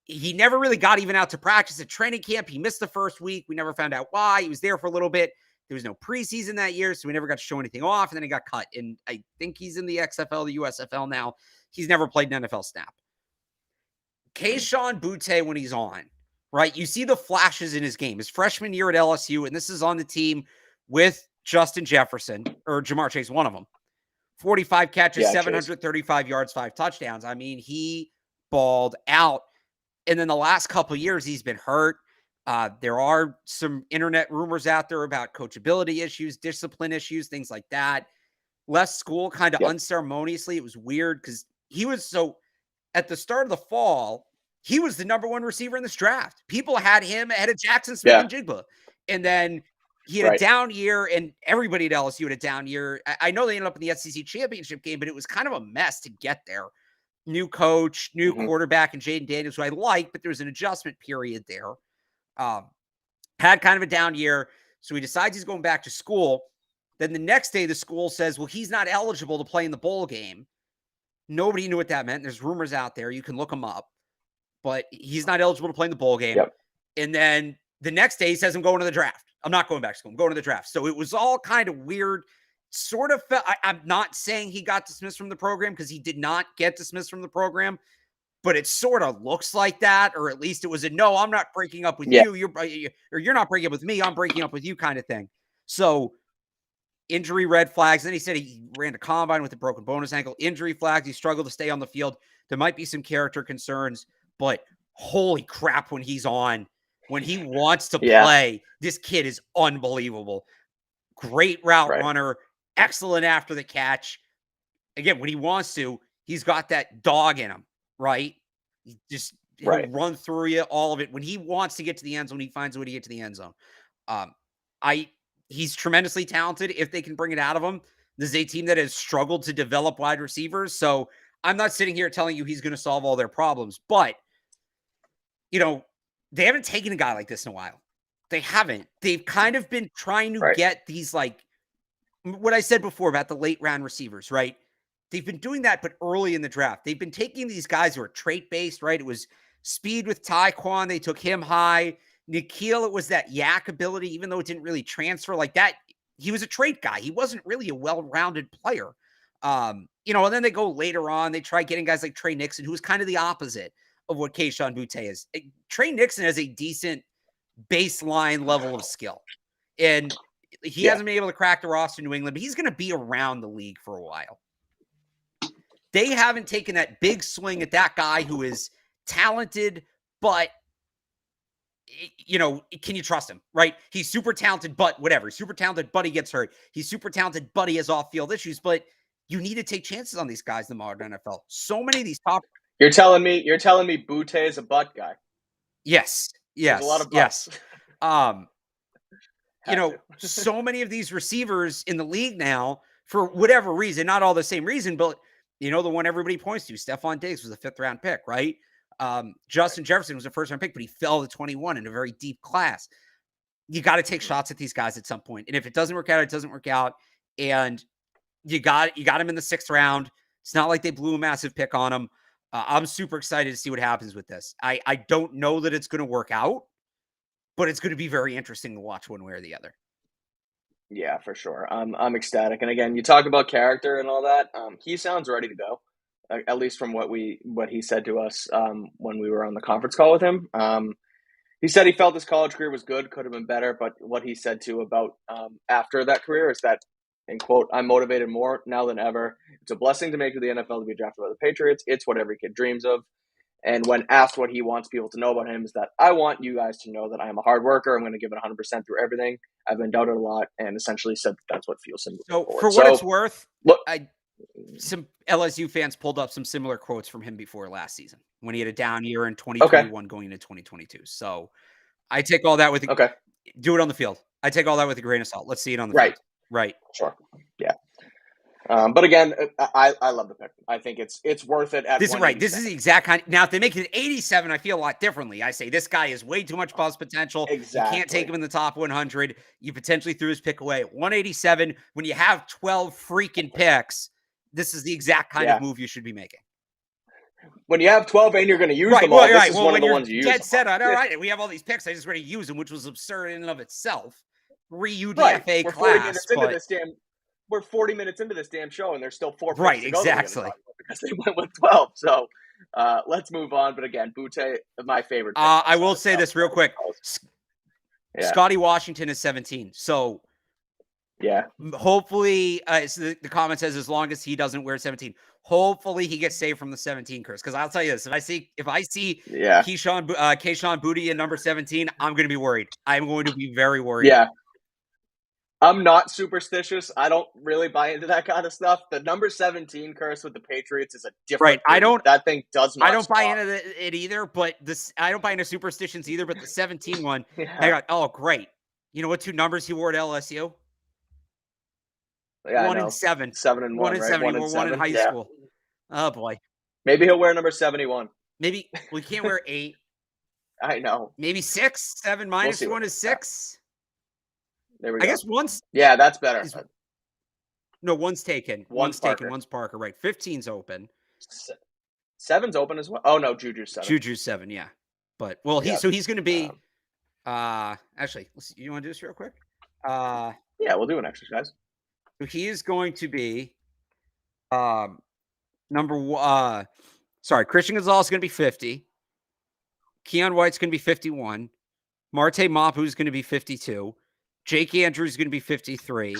he never really got even out to practice at training camp. He missed the first week. We never found out why. He was there for a little bit. There was no preseason that year, so we never got to show anything off. And then he got cut. And I think he's in the XFL, the USFL now. He's never played an NFL snap. Kayshon Boutte, when he's on, right? You see the flashes in his game. His freshman year at LSU, and this is on the team with Justin Jefferson, or Jamar Chase, one of them. 45 catches, 735 yards, 5 touchdowns. I mean, he balled out. And then the last couple of years, he's been hurt. There are some internet rumors out there about coachability issues, discipline issues, things like that. Left school kind of unceremoniously. It was weird because he was so at the start of the fall, he was the number 1 receiver in this draft. People had him ahead of Jackson Smith and Jigba. And then he had a down year, and everybody at LSU had a down year. I know they ended up in the SEC championship game, but it was kind of a mess to get there. New coach, new quarterback, and Jaden Daniels, who I like, but there was an adjustment period there. Had kind of a down year, so he decides he's going back to school. Then the next day, the school says, well, he's not eligible to play in the bowl game. Nobody knew what that meant. There's rumors out there. You can look them up. But he's not eligible to play in the bowl game. And then the next day, he says, I'm going to the draft. I'm not going back to school. I'm going to the draft. So it was all kind of weird. Sort of felt, I'm not saying he got dismissed from the program because he did not get dismissed from the program. But it sort of looks like that, or at least it was a no, I'm not breaking up with you. You're not breaking up with me. I'm breaking up with you kind of thing. So injury red flags. Then he said he ran a combine with a broken bonus ankle. Injury flags. He struggled to stay on the field. There might be some character concerns, but holy crap, when he's on, when he wants to play, this kid is unbelievable. Great route runner. Excellent after the catch. Again, when he wants to, he's got that dog in him, right? He just he'll run through you, all of it. When he wants to get to the end zone, he finds a way to get to the end zone. He's tremendously talented if they can bring it out of him. This is a team that has struggled to develop wide receivers. So I'm not sitting here telling you he's going to solve all their problems, but you know, they haven't taken a guy like this in a while. They haven't. They've kind of been trying to get these, like what I said before about the late round receivers, right? They've been doing that, but early in the draft. They've been taking these guys who are trait-based, right? It was Speed with Tyquan. They took him high. Nikhil, it was that yak ability, even though it didn't really transfer like that. He was a trait guy. He wasn't really a well-rounded player. And then they go later on. They try getting guys like Trey Nixon, who was kind of the opposite of what Kayshon Boutte is. Trey Nixon has a decent baseline level of skill. And he hasn't been able to crack the roster in New England, but he's going to be around the league for a while. They haven't taken that big swing at that guy who is talented, but, can you trust him, right? He's super talented, but whatever. He's super talented, but he gets hurt. He's super talented, but he has off-field issues, but you need to take chances on these guys in the modern NFL. So many of these top... You're telling me Boutte is a butt guy? Yes. There's a lot of butts. So many of these receivers in the league now, for whatever reason, not all the same reason, but the one everybody points to, Stephon Diggs was a 5th round pick, right? Justin Jefferson was a 1st round pick, but he fell to 21 in a very deep class. You got to take shots at these guys at some point. And if it doesn't work out, it doesn't work out. And you got him in the 6th round. It's not like they blew a massive pick on him. I'm super excited to see what happens with this. I don't know that it's going to work out, but it's going to be very interesting to watch one way or the other. Yeah, for sure. I'm ecstatic. And again, you talk about character and all that. He sounds ready to go, at least from what he said to us when we were on the conference call with him. He said he felt his college career was good, could have been better. But what he said too about after that career is that, and quote, I'm motivated more now than ever. It's a blessing to make it to the NFL to be drafted by the Patriots. It's what every kid dreams of. And when asked what he wants people to know about him is that I want you guys to know that I am a hard worker. I'm going to give it 100% through everything. I've been doubted a lot, and essentially said that's what fuels him. So for what it's worth, some LSU fans pulled up some similar quotes from him before last season when he had a down year in 2021 going into 2022. So I take all that with do it on the field. I take all that with a grain of salt. Let's see it on the field. Right. Sure. Yeah. But again, I love the pick. I think it's worth it at this is right. This is the exact kind. Now, if they make it 87, I feel a lot differently. I say this guy has way too much buzz potential. Exactly. You can't take him in the top 100. You potentially threw his pick away. 187, when you have 12 freaking picks, this is the exact kind of move you should be making. When you have 12 and you're going to use them all, this is one of the ones you use. Dead set on, all right, we have all these picks. I just want to use them, which was absurd in and of itself. UDFA class. We're 40 minutes into this damn show, and there's still 4 picks to go exactly. Because they went with 12. So let's move on. But again, Boutte, my favorite. I will say this real quick. Scotty Washington is 17. So hopefully, so the comment says as long as he doesn't wear 17, hopefully he gets saved from the 17 curse. Because I'll tell you this: if I see Kayshon Boutte in number 17, I'm going to be worried. I'm going to be very worried. Yeah. I'm not superstitious. I don't really buy into that kind of stuff. The number 17 curse with the Patriots is a different thing. That thing does not. I don't buy into it either, but I don't buy into superstitions either, but the 17 one, I got, oh, great. You know what 2 numbers he wore at LSU? 1 and 7. 7 and 1, 1 and 7. He wore 1 in high school. Oh, boy. Maybe he'll wear number 71. Maybe. We can't wear 8. I know. Maybe 6. 7 minus 1 is 6. There we go. I guess one's... Yeah, that's better. No, one's taken. One's taken. One's Parker. Right. 15's open. 7's open as well. Oh, no, Juju's 7. Juju's 7, yeah. But, well, so he's going to be... actually, you want to do this real quick? Yeah, we'll do an exercise. So he is going to be number 1. Christian Gonzalez is going to be 50. Keion White's going to be 51. Marte Mapu is going to be 52. Jake Andrews is going to be 53.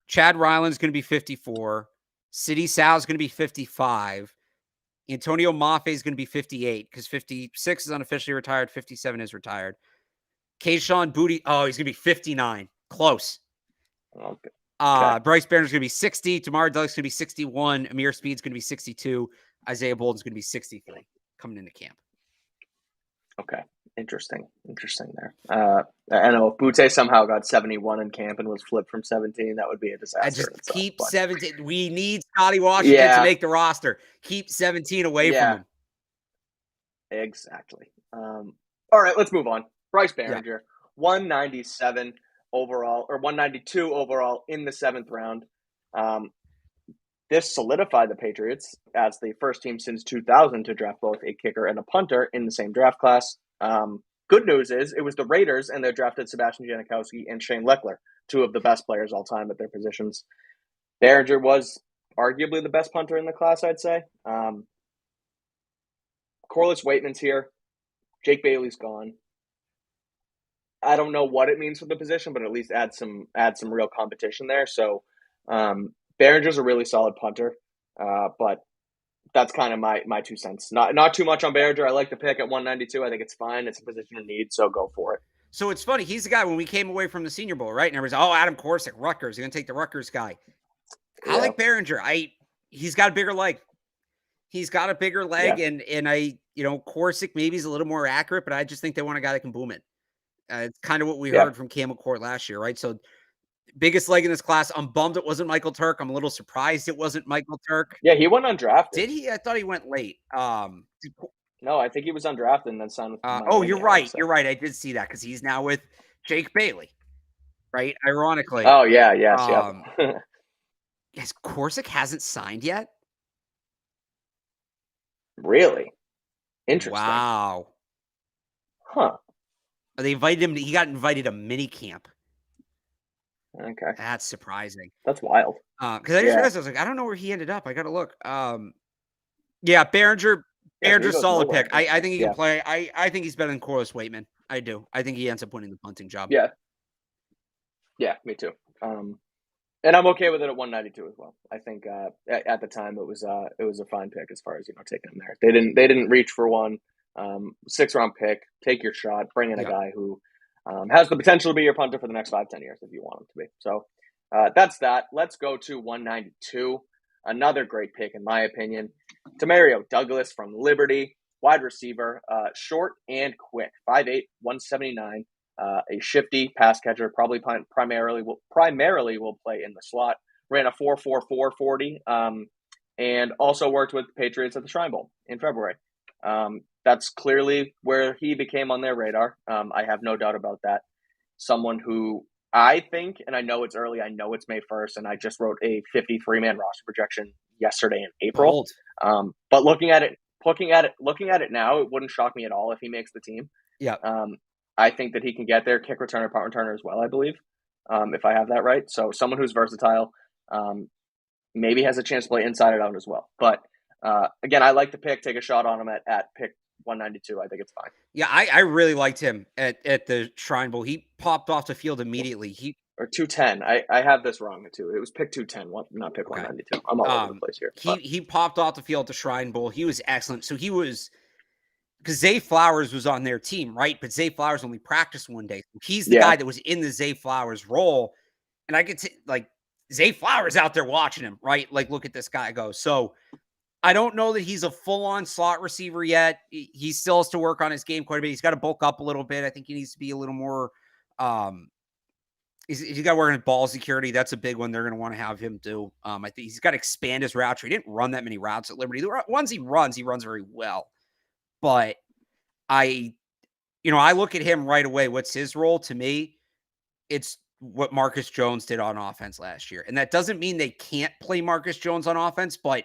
Chad Ryland is going to be 54. Sidy Sow is going to be 55. Antonio Mafi is going to be 58 because 56 is unofficially retired. 57 is retired. Kayshon Boutte, he's going to be 59. Close. Okay. Bryce Baringer is going to be 60. Demario Douglas is going to be 61. Ameer Speed is going to be 62. Isaiah Bolden is going to be 63 coming into camp. Okay. Interesting there. I know if Boutte somehow got 71 in camp and was flipped from 17, that would be a disaster. I just keep 17. We need Scotty Washington to make the roster. Keep 17 away from him. Exactly. All right, let's move on. Bryce Baringer, 197 overall, or 192 overall in the 7th round. This solidified the Patriots as the first team since 2000 to draft both a kicker and a punter in the same draft class. Good news is it was the Raiders, and they drafted Sebastian Janikowski and Shane Lechler, 2 of the best players all time at their positions. Baringer was arguably the best punter in the class, I'd say. Corliss Waitman's here. Jake Bailey's gone. I don't know what it means for the position, but at least add some real competition there. So Baringer's a really solid punter, but that's kind of my 2 cents. Not too much on Baringer. I like the pick at 192. I think it's fine. It's a position of need, so go for it. So it's funny. He's the guy when we came away from the Senior Bowl, right? And everybody's, Adam Korsick, Rutgers. You're going to take the Rutgers guy. I like Baringer. He's got a bigger leg. And Korsick maybe is a little more accurate, but I just think they want a guy that can boom it. It's kind of what we heard from Cam McCourt last year, right? So biggest leg in this class. I'm bummed it wasn't Michael Turk. I'm a little surprised it wasn't Michael Turk. Yeah, he went undrafted. Did he? I thought he went late. No, I think he was undrafted and then signed with you're right. You're right. I did see that because he's now with Jake Bailey, right? Ironically. Oh, yeah. Yes, Yes, Korsick hasn't signed yet? Really? Interesting. Wow. Huh. They invited him. He got invited to mini camp. Okay. That's surprising. That's wild. Because I just realized, I was like, I don't know where he ended up. I got to look. Baringer, solid pick. I think he can play. I think he's better than Corliss Waitman. I do. I think he ends up winning the punting job. Yeah. Yeah, me too. And I'm okay with it at 192 as well. I think at the time it was a fine pick as far as taking him there. They didn't reach for one 6th-round pick. Take your shot. Bring in a guy who has the potential to be your punter for the next 5-10 years if you want him to be. So that's that. Let's go to 192. Another great pick in my opinion. Demario Douglas from Liberty, wide receiver, short and quick, 5'8", 179. A shifty pass catcher, probably primarily will play in the slot. ran a 4.44 40, and also worked with the Patriots at the Shrine Bowl in February. That's clearly where he became on their radar. I have no doubt about that. Someone who I think, and I know it's early, I know it's May 1st, and I just wrote a 53-man roster projection yesterday in April. But looking at it now, it wouldn't shock me at all if he makes the team. Yeah. I think that he can get there, kick returner, punt returner as well, I believe, if I have that right. So someone who's versatile, maybe has a chance to play inside and out as well. But again, I like the pick. Take a shot on him at pick 192. I think it's fine. Yeah, I really liked him at the Shrine Bowl. He popped off the field immediately. Or 210. I have this wrong too. It was pick 210, not pick 192. I'm all over the place here. He popped off the field at the Shrine Bowl. He was excellent. So he was, because Zay Flowers was on their team, right? But Zay Flowers only practiced one day. He's the guy that was in the Zay Flowers role. And I could say, like, Zay Flowers out there watching him, right? Like, look at this guy go. So I don't know that he's a full-on slot receiver yet. He still has to work on his game quite a bit. He's got to bulk up a little bit. I think he needs to be a little more he's got to work on ball security. That's a big one they're going to want to have him do. I think he's got to expand his route. He didn't run that many routes at Liberty. The ones he runs very well. But I look at him right away. What's his role? To me, it's what Marcus Jones did on offense last year. And that doesn't mean they can't play Marcus Jones on offense, but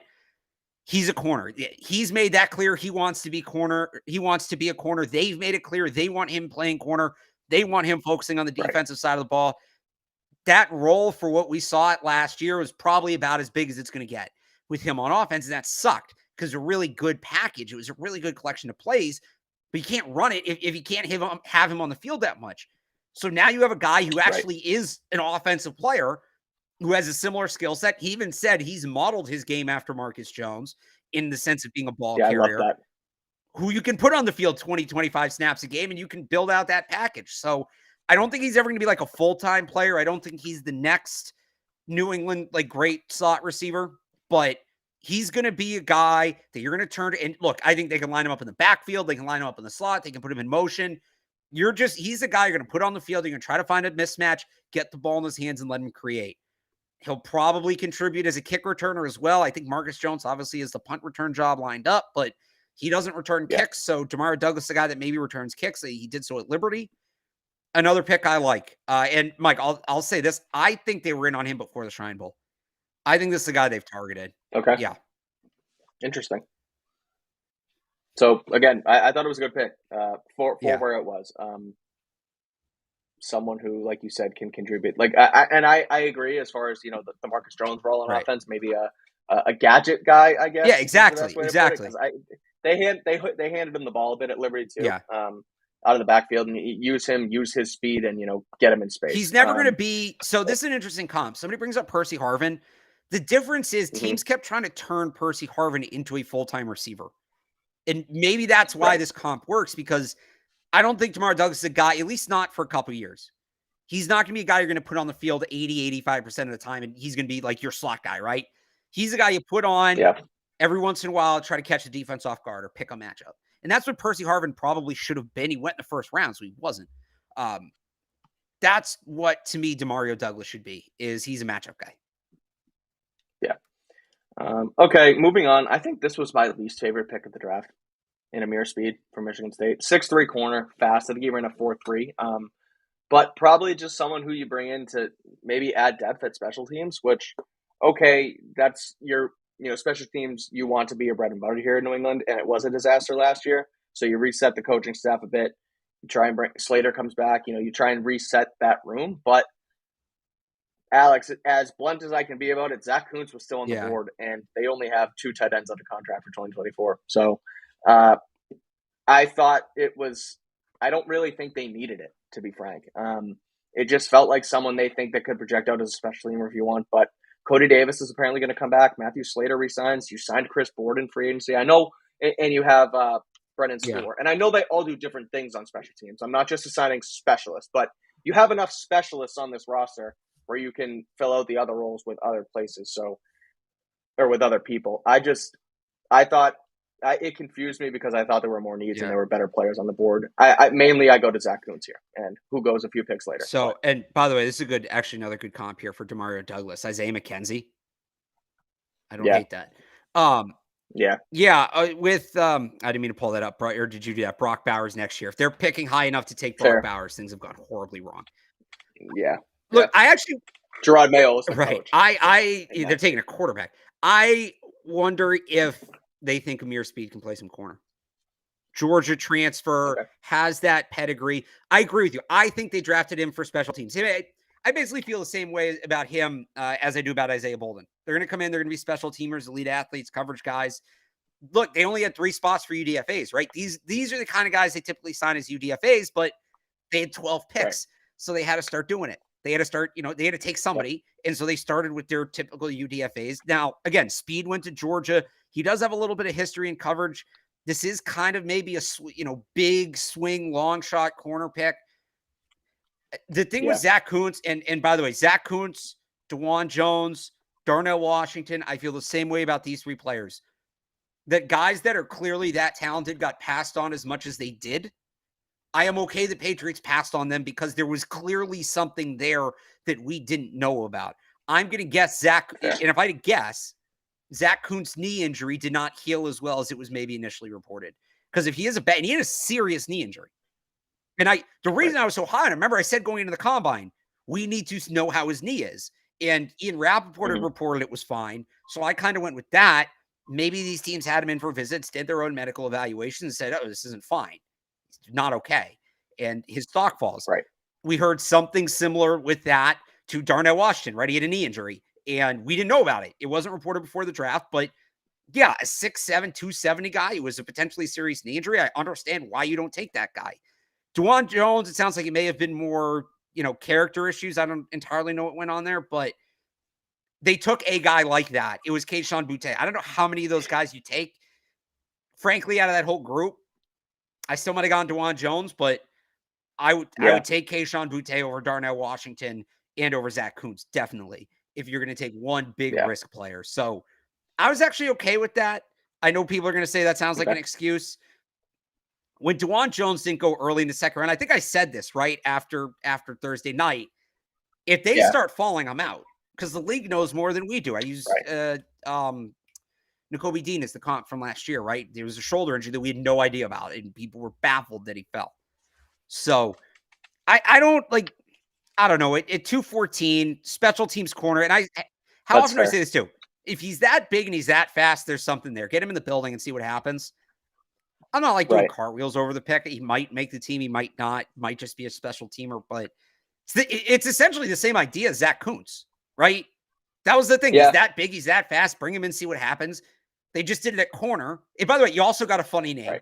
he's a corner. He's made that clear. He wants to be corner. He wants to be a corner. They've made it clear they want him playing corner. They want him focusing on the defensive side of the ball. That role for what we saw it last year was probably about as big as it's going to get with him on offense. And that sucked because a really good package. It was a really good collection of plays, but you can't run it if you can't have him on the field that much. So now you have a guy who actually is an offensive player who has a similar skill set. He even said he's modeled his game after Marcus Jones in the sense of being a ball carrier who you can put on the field 20, 25 snaps a game, and you can build out that package. So I don't think he's ever going to be like a full-time player. I don't think he's the next New England, like, great slot receiver, but he's going to be a guy that you're going to turn to. And look, I think they can line him up in the backfield. They can line him up in the slot. They can put him in motion. He's a guy you're going to put on the field. You're going to try to find a mismatch, get the ball in his hands, and let him create. He'll probably contribute as a kick returner as well. I think Marcus Jones obviously has the punt return job lined up, but he doesn't return kicks. So Demario Douglas, the guy that maybe returns kicks, he did so at Liberty. Another pick I like. And Mike, I'll say this. I think they were in on him before the Shrine Bowl. I think this is the guy they've targeted. Okay. Yeah. Interesting. So again, I thought it was a good pick for where it was. Someone who, like you said, can contribute. Like, I agree as far as, the Marcus Jones role on offense, maybe a gadget guy, I guess. Yeah, exactly. They handed him the ball a bit at Liberty too. Yeah. Out of the backfield, and use his speed and, get him in space. He's never going to be. So this is an interesting comp. Somebody brings up Percy Harvin. The difference is teams kept trying to turn Percy Harvin into a full-time receiver. And maybe that's why this comp works, because I don't think Demario Douglas is a guy, at least not for a couple of years. He's not going to be a guy you're going to put on the field 80, 85% of the time, and he's going to be like your slot guy, right? He's a guy you put on every once in a while, try to catch the defense off guard or pick a matchup. And that's what Percy Harvin probably should have been. He went in the first round, so he wasn't. That's what, to me, Demario Douglas should be, is he's a matchup guy. Yeah. Okay, moving on. I think this was my least favorite pick of the draft in Ameer Speed from Michigan State. 6'3" corner, fast. I think he ran a 4.3. But probably just someone who you bring in to maybe add depth at special teams, which, okay, that's your special teams, you want to be your bread and butter here in New England, and it was a disaster last year. So you reset the coaching staff a bit. You try and bring Slater comes back. You try and reset that room. But Alex, as blunt as I can be about it, Zach Kuntz was still on the board, and they only have 2 tight ends under contract for 2024. So I thought it was. I don't really think they needed it, to be frank. It just felt like someone they think that could project out as a special teamer if you want, but Cody Davis is apparently going to come back. Matthew Slater resigns. You signed Chris Bolden free agency. I know, and you have Brennan Stewart. And I know they all do different things on special teams. I'm not just assigning specialists, but you have enough specialists on this roster where you can fill out the other roles with other places. Or with other people. I thought it confused me because I thought there were more needs and there were better players on the board. I mainly go to Zach Kuntz here, and who goes a few picks later. So, and by the way, this is another good comp here for Demario Douglas, Isaiah McKenzie. I don't hate that. With I didn't mean to pull that up, or did you do that? Brock Bowers next year. If they're picking high enough to take Brock Bowers, things have gone horribly wrong. Yeah. Look, I actually Gerard Mayo is the coach. They're taking a quarterback. I wonder if they think Ameer Speed can play some corner. Georgia transfer, has that pedigree. I agree with you. I think they drafted him for special teams. I basically feel the same way about him as I do about Isaiah Bolden. They're going to come in. They're going to be special teamers, elite athletes, coverage guys. Look, they only had 3 spots for UDFAs, right? These are the kind of guys they typically sign as UDFAs, but they had 12 picks. Right. So they had to start doing it. They had to start, they had to take somebody. Yep. And so they started with their typical UDFAs. Now, again, Speed went to Georgia. He does have a little bit of history in coverage. This is kind of maybe a, big swing, long shot corner pick. The thing with Zach Kuntz, and by the way, Zach Kuntz, DeJuan Jones, Darnell Washington, I feel the same way about these 3 players. That guys that are clearly that talented got passed on as much as they did. I am okay the Patriots passed on them because there was clearly something there that we didn't know about. I'm going to guess Zach, and if I had to guess, Zach Kuntz's knee injury did not heal as well as it was maybe initially reported. Because if he has and he had a serious knee injury. And the reason I was so high on him, remember I said going into the combine, we need to know how his knee is. And Ian Rappaport had reported it was fine. So I kind of went with that. Maybe these teams had him in for visits, did their own medical evaluations, and said, oh, this isn't fine. It's not okay. And his stock falls. Right. We heard something similar with that to Darnell Washington, right? He had a knee injury. And we didn't know about it. It wasn't reported before the draft, but yeah, a 6'7", 270 guy who was a potentially serious knee injury. I understand why you don't take that guy. DeJuan Jones, it sounds like it may have been more, character issues. I don't entirely know what went on there, but they took a guy like that. It was Kayshon Boutte. I don't know how many of those guys you take. Frankly, out of that whole group, I still might have gone DeJuan Jones, but I would take Kayshon Boutte over Darnell Washington and over Zach Kuntz, definitely, if you're going to take one big risk player. So I was actually okay with that. I know people are going to say that sounds like an excuse. When DeJuan Jones didn't go early in the second round, I think I said this right after Thursday night. If they start falling, I'm out because the league knows more than we do. I use Nakobe Dean as the comp from last year, right? There was a shoulder injury that we had no idea about, and people were baffled that he fell. So I don't know. At 214, special teams corner, and how often do I say this too? If he's that big and he's that fast, there's something there. Get him in the building and see what happens. I'm not doing cartwheels over the pick. He might make the team. He might not. Might just be a special teamer. But it's essentially the same idea as Zach Kuntz, right? That was the thing. Yeah. He's that big. He's that fast. Bring him in, see what happens. They just did it at corner. And by the way, you also got a funny name. Right.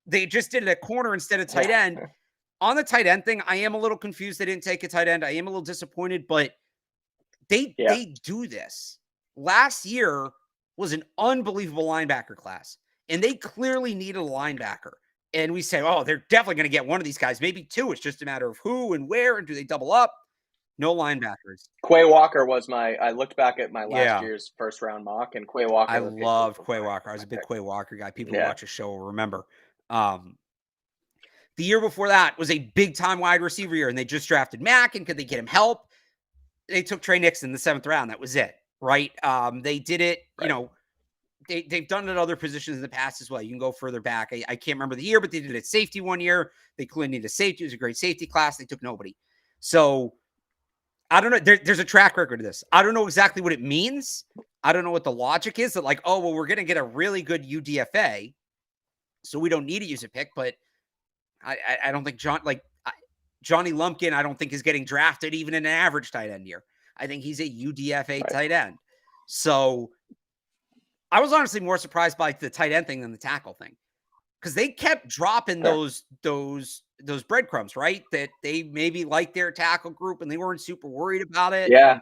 They just did it at corner instead of tight end. On the tight end thing, I am a little confused they didn't take a tight end. I am a little disappointed, but they do this. Last year was an unbelievable linebacker class, and they clearly needed a linebacker. And we say, oh, they're definitely going to get one of these guys, maybe 2. It's just a matter of who and where, and do they double up? No linebackers. Quay Walker was I looked back at my last year's first round mock, and Quay Walker. I loved Quay Walker. I was a big Quay Walker guy. People who watch the show will remember. The year before that was a big-time wide receiver year, and they just drafted Mack, and could they get him help? They took Trey Nixon in the 7th round. That was it, right? They did it, they've done it at other positions in the past as well. You can go further back. I can't remember the year, but they did it at safety one year. They clearly needed a safety. It was a great safety class. They took nobody. So, I don't know. There's a track record of this. I don't know exactly what it means. I don't know what the logic is that we're going to get a really good UDFA, so we don't need to use a pick, but I don't think Johnny Lumpkin, I don't think is getting drafted even in an average tight end year. I think he's a UDFA tight end. So I was honestly more surprised by the tight end thing than the tackle thing, because they kept dropping those breadcrumbs, right? That they maybe liked their tackle group and they weren't super worried about it. Yeah. And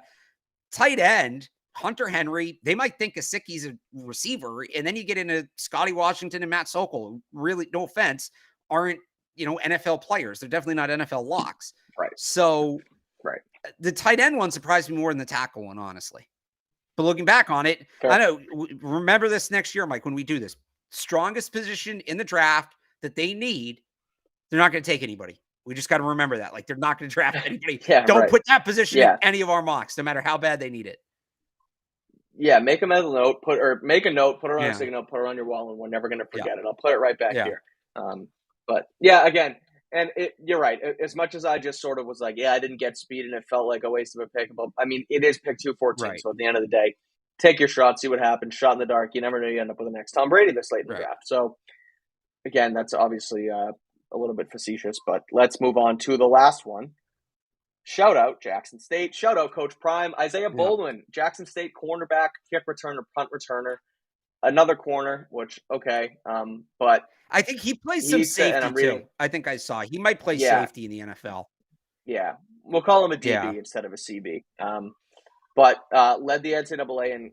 tight end, Hunter Henry, they might think Gesicki's a receiver, and then you get into Scotty Washington and Matt Sokol, who really, no offense, aren't NFL players. They're definitely not NFL locks. Right. So the tight end one surprised me more than the tackle one, honestly. But looking back on it, I know, remember this next year, Mike, when we do this. strongest position in the draft that they need, they're not going to take anybody. We just got to remember that. Like, they're not going to draft anybody. Don't put that position in any of our mocks, no matter how bad they need it. Yeah, make a mental note, make a note, put it on a signal, put it on your wall, and we're never going to forget it. I'll put it right back here. But yeah, again, and you're right. As much as I just sort of was like, I didn't get Speed, and it felt like a waste of a pick. But I mean, it is pick 214. So at the end of the day, take your shot, see what happens. Shot in the dark. You never know you end up with the next Tom Brady this late in the draft. So again, that's obviously a little bit facetious, but let's move on to the last one. Shout out Jackson State. Shout out Coach Prime. Isaiah Bolden, Jackson State cornerback, kick returner, punt returner, another corner, which, but I think he plays some safety too. I think I saw he might play safety in the NFL. Yeah. We'll call him a DB instead of a CB. But led the NCAA in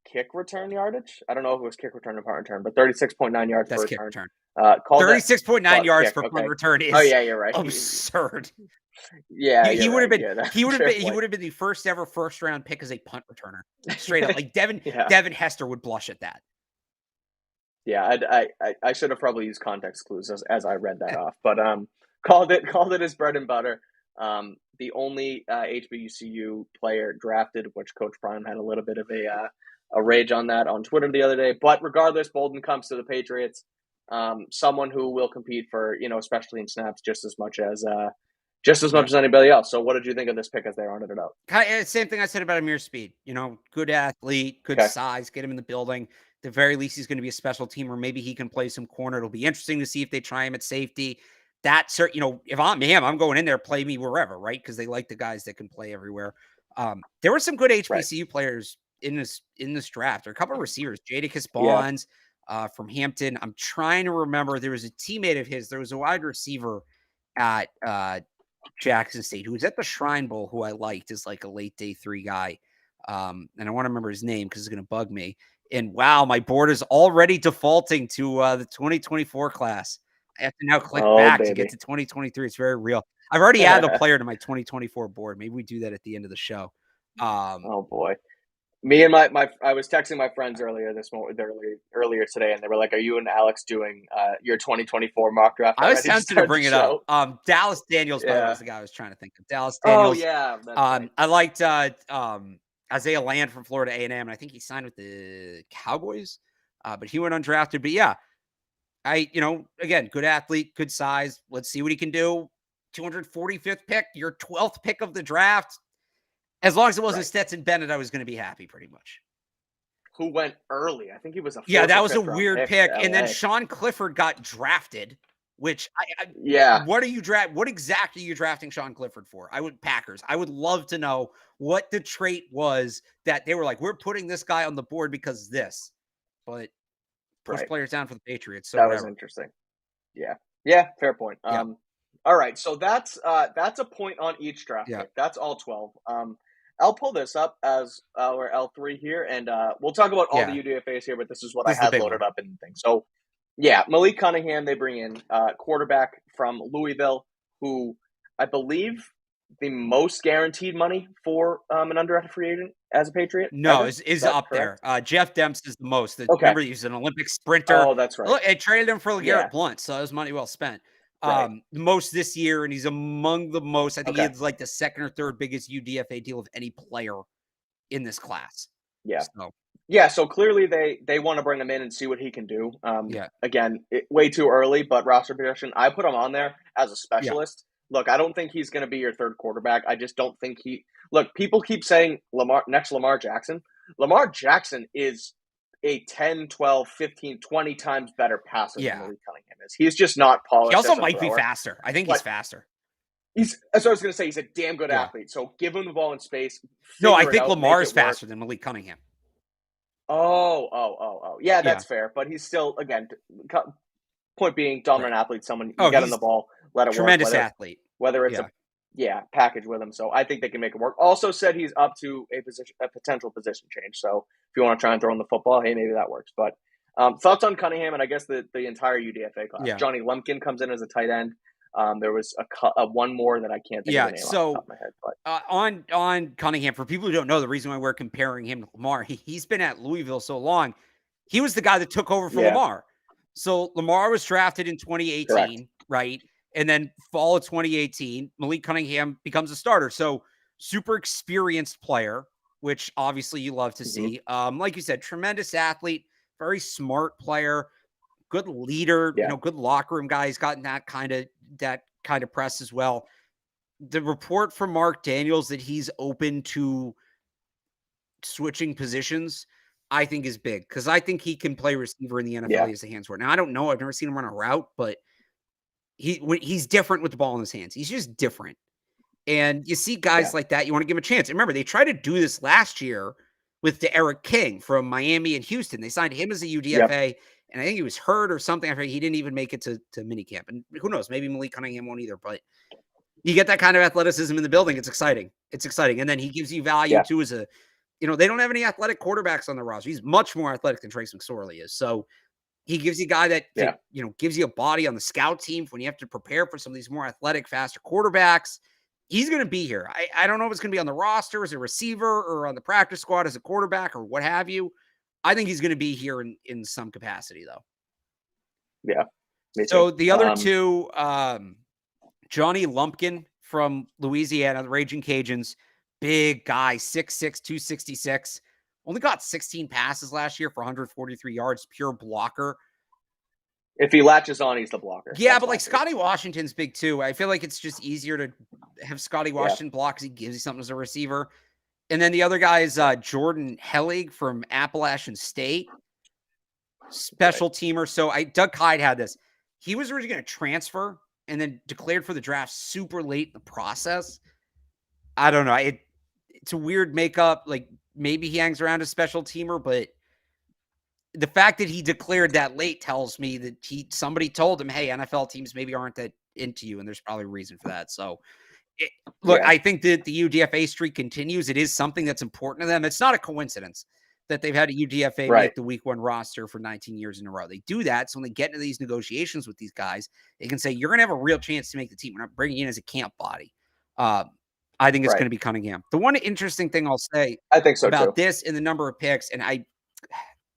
kick return yardage. I don't know if it was kick return or punt return, but 36.9 yards per return. 36.9 yards for punt return is you're right. Absurd. Yeah, he would have been. He would have been the first ever first round pick as a punt returner. Straight up, like Devin Hester would blush at that. Yeah, I should have probably used context clues as I read that off, but called it his bread and butter. The only HBCU player drafted, which Coach Prime had a little bit of a rage on that on Twitter the other day. But regardless, Bolden comes to the Patriots. Someone who will compete for, especially in snaps, just as much as anybody else. So what did you think of this pick as they rounded it out? Same thing I said about Ameer Speed. Good athlete, good size, get him in the building. At the very least, he's going to be a special teamer. Maybe he can play some corner. It'll be interesting to see if they try him at safety. If I'm him, I'm going in there, play me wherever, right? Because they like the guys that can play everywhere. There were some good HBCU players in this draft. There are a couple of receivers, Jadakiss Bonds from Hampton. I'm trying to remember. There was a teammate of his. There was a wide receiver at Jackson State who was at the Shrine Bowl who I liked as like a late day 3 guy. And I want to remember his name because it's going to bug me. And wow, my board is already defaulting to the 2024 class. I have to now click back to get to 2023. It's very real. I've already added a player to my 2024 board. Maybe we do that at the end of the show. Oh boy. Me and I was texting my friends earlier today, and they were like, "Are you and Alex doing your 2024 mock draft?" I was tempted to bring it up. Dallas Daniels was the guy I was trying to think of. Dallas Daniels. Oh yeah. Right. I liked Isaiah Land from Florida A&M, and I think he signed with the Cowboys, but he went undrafted. But yeah, again, good athlete, good size. Let's see what he can do. 245th pick, your 12th pick of the draft. As long as it wasn't Stetson Bennett, I was going to be happy pretty much. Who went early? I think he was that was a weird pick. And then Sean Clifford got drafted, which what exactly are you drafting Sean Clifford for? Packers. I would love to know what the trait was that they were like, we're putting this guy on the board because this. But push players down for the Patriots. So that was interesting. Yeah, fair point. All right, so that's a point on each draft pick. That's all 12. I'll pull this up as our L3 here, and we'll talk about all the UDFAs here, but this is what I had loaded up in the thing. So, Malik Cunningham, they bring in quarterback from Louisville, who I believe the most guaranteed money for an undrafted free agent as a Patriot. No, is up correct? There. Jeff Demps is the most. Remember, he's an Olympic sprinter. Oh, that's right. Look, I traded him for LeGarrette Blount, so that was money well spent. The most this year, and he's among the most. I think he has like the second or third biggest UDFA deal of any player in this class. So clearly they want to bring him in and see what he can do. Again, way too early, but roster projection, I put him on there as a specialist. Look, I don't think he's going to be your third quarterback. I just don't think people keep saying Lamar Jackson. Lamar Jackson is a 10, 12, 15, 20 times better passer than Malik Cunningham is. He's just not polished. He also might be faster. I think he's faster. That's what I was going to say. He's a damn good athlete. So give him the ball in space. No, I think Lamar is faster than Malik Cunningham. Oh. Yeah, that's fair. But he's still, again, point being, dominant athlete, someone you get on the ball, let it work. Tremendous athlete. Whether it's package with him. So I think they can make it work. Also said he's up to a potential position change. So if you want to try and throw in the football, hey, maybe that works. But thoughts on Cunningham and I guess the entire UDFA class. Johnny Lumpkin comes in as a tight end. There was a one more that I can't think of the name off the top of my head. But on Cunningham, for people who don't know, the reason why we're comparing him to Lamar, he's been at Louisville so long. He was the guy that took over for Lamar. So Lamar was drafted in 2018, Correct. right? And then fall of 2018, Malik Cunningham becomes a starter. So super experienced player, which obviously you love to see. Like you said, tremendous athlete, very smart player, good leader, good locker room guy. He's gotten that kind of press as well. The report from Mark Daniels that he's open to switching positions, I think is big, because I think he can play receiver in the NFL. He has the hands for it. Now, I don't know. I've never seen him run a route, but he's different with the ball in his hands. He's just different. And you see guys like that, you want to give him a chance. And remember, they tried to do this last year with Eric King from Miami and Houston. They signed him as a UDFA, and I think he was hurt or something. After he didn't even make it to minicamp. And who knows? Maybe Malik Cunningham won't either. But you get that kind of athleticism in the building. It's exciting. And then he gives you value too as a, they don't have any athletic quarterbacks on the roster. He's much more athletic than Trace McSorley is. So he gives you a guy that gives you a body on the scout team when you have to prepare for some of these more athletic, faster quarterbacks. He's going to be here. I don't know if it's going to be on the roster as a receiver or on the practice squad as a quarterback or what have you. I think he's going to be here in some capacity, though. Yeah. So the other two, Johnny Lumpkin from Louisiana, the Raging Cajuns, big guy, 6'6", 266. Only got 16 passes last year for 143 yards, pure blocker. If he latches on, he's the blocker. Yeah, but like Scotty Washington's big too. I feel like it's just easier to have Scotty Washington block because he gives you something as a receiver. And then the other guy is Jordan Hellig from Appalachian State, special teamer. So Doug Kyde had this. He was originally going to transfer and then declared for the draft super late in the process. I don't know. It's a weird makeup. Like maybe he hangs around as special teamer, but the fact that he declared that late tells me that somebody told him, hey, NFL teams maybe aren't that into you, and there's probably a reason for that. So, I think that the UDFA streak continues. It is something that's important to them. It's not a coincidence that they've had a UDFA make the week 1 roster for 19 years in a row. They do that, so when they get into these negotiations with these guys, they can say, you're going to have a real chance to make the team. We're not bringing you in as a camp body. I think it's going to be Cunningham. The one interesting thing I'll say I think so about too. this and the number of picks, and I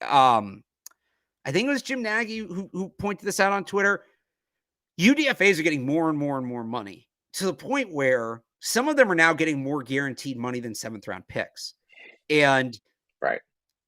think it was Jim Nagy who pointed this out on Twitter. UDFAs are getting more and more and more money to the point where some of them are now getting more guaranteed money than 7th round picks. And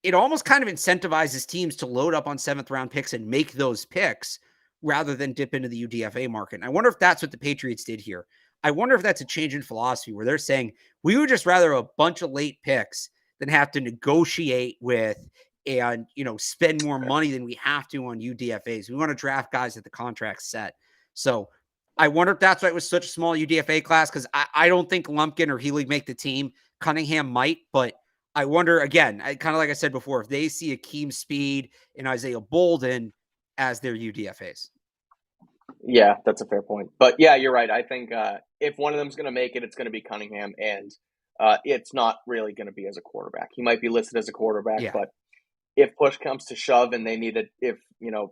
it almost kind of incentivizes teams to load up on 7th round picks and make those picks rather than dip into the UDFA market. And I wonder if that's what the Patriots did here. I wonder if that's a change in philosophy where they're saying we would just rather a bunch of late picks than have to negotiate with and, spend more money than we have to on UDFAs. We want to draft guys at the contract set. So I wonder if that's why it was such a small UDFA class, because I don't think Lumpkin or Healy make the team. Cunningham might, but I wonder, again, kind of like I said before, if they see Akeem Speed and Isaiah Bolden as their UDFAs. Yeah, that's a fair point. But yeah, you're right. I think if one of them's going to make it, it's going to be Cunningham, and it's not really going to be as a quarterback. He might be listed as a quarterback, but if push comes to shove and they need it, if,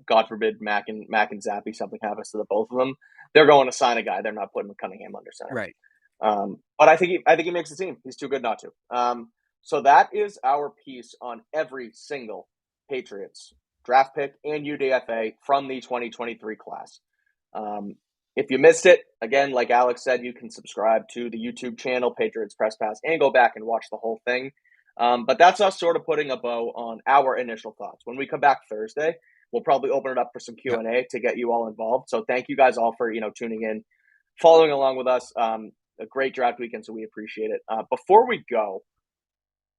God forbid, Mac and Zappy, something happens to the both of them, they're going to sign a guy. They're not putting Cunningham under center. Right. But I think he makes the team. He's too good not to. So that is our piece on every single Patriots draft pick and UDFA from the 2023 class. If you missed it, again, like Alex said, you can subscribe to the YouTube channel, Patriots Press Pass, and go back and watch the whole thing. But that's us sort of putting a bow on our initial thoughts. When we come back Thursday, we'll probably open it up for some Q&A to get you all involved. So thank you guys all for, tuning in, following along with us. A great draft weekend, so we appreciate it. Before we go,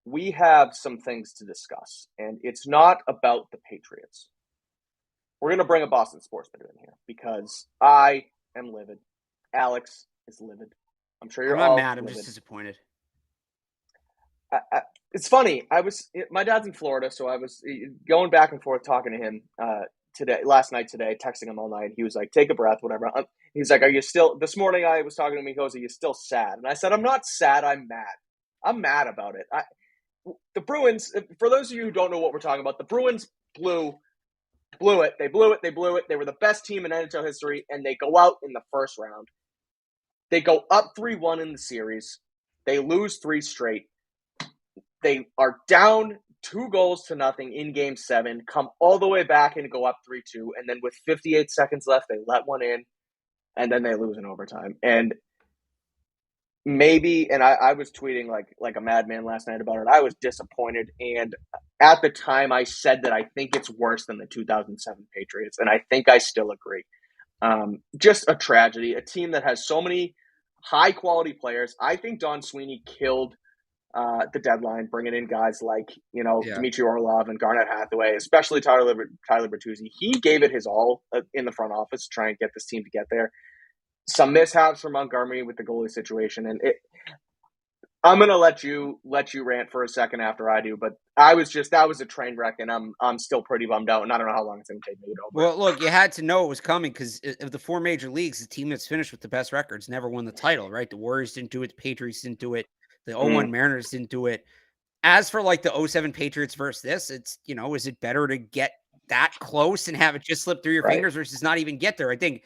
we have some things to discuss, and it's not about the Patriots. We're going to bring a Boston sportsman in here because I am livid. Alex is livid. I'm sure you're all mad. livid. I'm just disappointed. It's funny. My dad's in Florida, so I was going back and forth talking to him last night, texting him all night. He was like, take a breath, whatever. He's like, are you still, this morning I was talking to him, he goes, are you still sad? And I said, I'm not sad, I'm mad. I'm mad about it. The Bruins, for those of you who don't know what we're talking about, the Bruins blew it. They blew it. They were the best team in NHL history, and they go out in the first round. They go up 3-1 in the series. They lose 3 straight. They are down 2 goals to nothing in Game 7, come all the way back and go up 3-2, and then with 58 seconds left, they let one in, and then they lose in overtime. And maybe, and I was tweeting like a madman last night about it. I was disappointed, and at the time, I said that I think it's worse than the 2007 Patriots, and I think I still agree. Just a tragedy. A team that has so many high-quality players. I think Don Sweeney killed the deadline, bringing in guys like, Dmitry Orlov and Garnett Hathaway, especially Tyler Bertuzzi. He gave it his all in the front office to try and get this team to get there. Some mishaps for Montgomery with the goalie situation, and I'm gonna let you rant for a second after I do, but that was a train wreck, and I'm still pretty bummed out, and I don't know how long it's gonna take me to get over. Well, look, you had to know it was coming because of the 4 major leagues, the team that's finished with the best records never won the title, right? The Warriors didn't do it, the Patriots didn't do it, the 0-1 Mariners didn't do it. As for like the 07 Patriots versus this, it's, is it better to get that close and have it just slip through your fingers versus not even get there? I think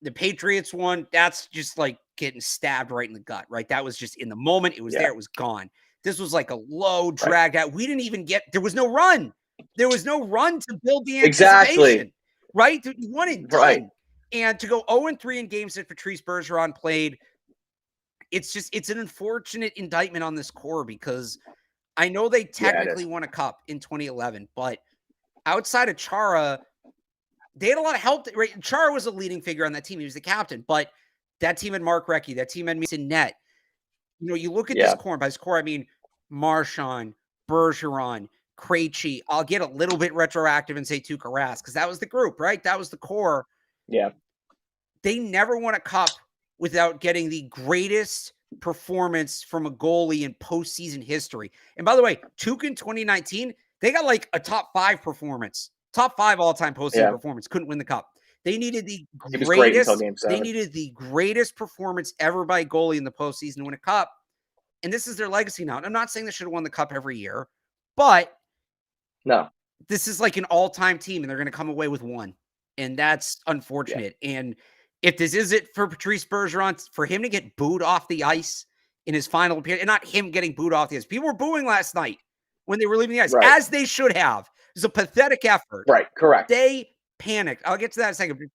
the Patriots one, that's just like getting stabbed right in the gut, right? That was just in the moment. It was there. It was gone. This was like a low dragged out. We didn't even there was no run. There was no run to build the anticipation, right? You wanted done. Right. And to go 0-3 in games that Patrice Bergeron played, it's an unfortunate indictment on this core because I know they technically won a cup in 2011, but outside of Chara, they had a lot of help. Right? Chara was a leading figure on that team. He was the captain, but that team had Mark Recchi. That team had Mason Net. You look at this core, and by this core, I mean Marchand, Bergeron, Krejci. I'll get a little bit retroactive and say Tuukka Rask because that was the group, right? That was the core. Yeah. They never won a cup without getting the greatest performance from a goalie in postseason history. And by the way, Tuukka in 2019, they got like a top 5 performance. Top 5 all-time postseason performance. Couldn't win the cup. They needed the greatest. They needed the greatest performance ever by a goalie in the postseason to win a cup, and this is their legacy now. And I'm not saying they should have won the cup every year, but no, this is like an all-time team, and they're going to come away with one, and that's unfortunate. Yeah. And if this is it for Patrice Bergeron, for him to get booed off the ice in his final appearance, and not him getting booed off the ice, people were booing last night when they were leaving the ice, as they should have. It was a pathetic effort. Right, correct. They panicked. I'll get to that in a second.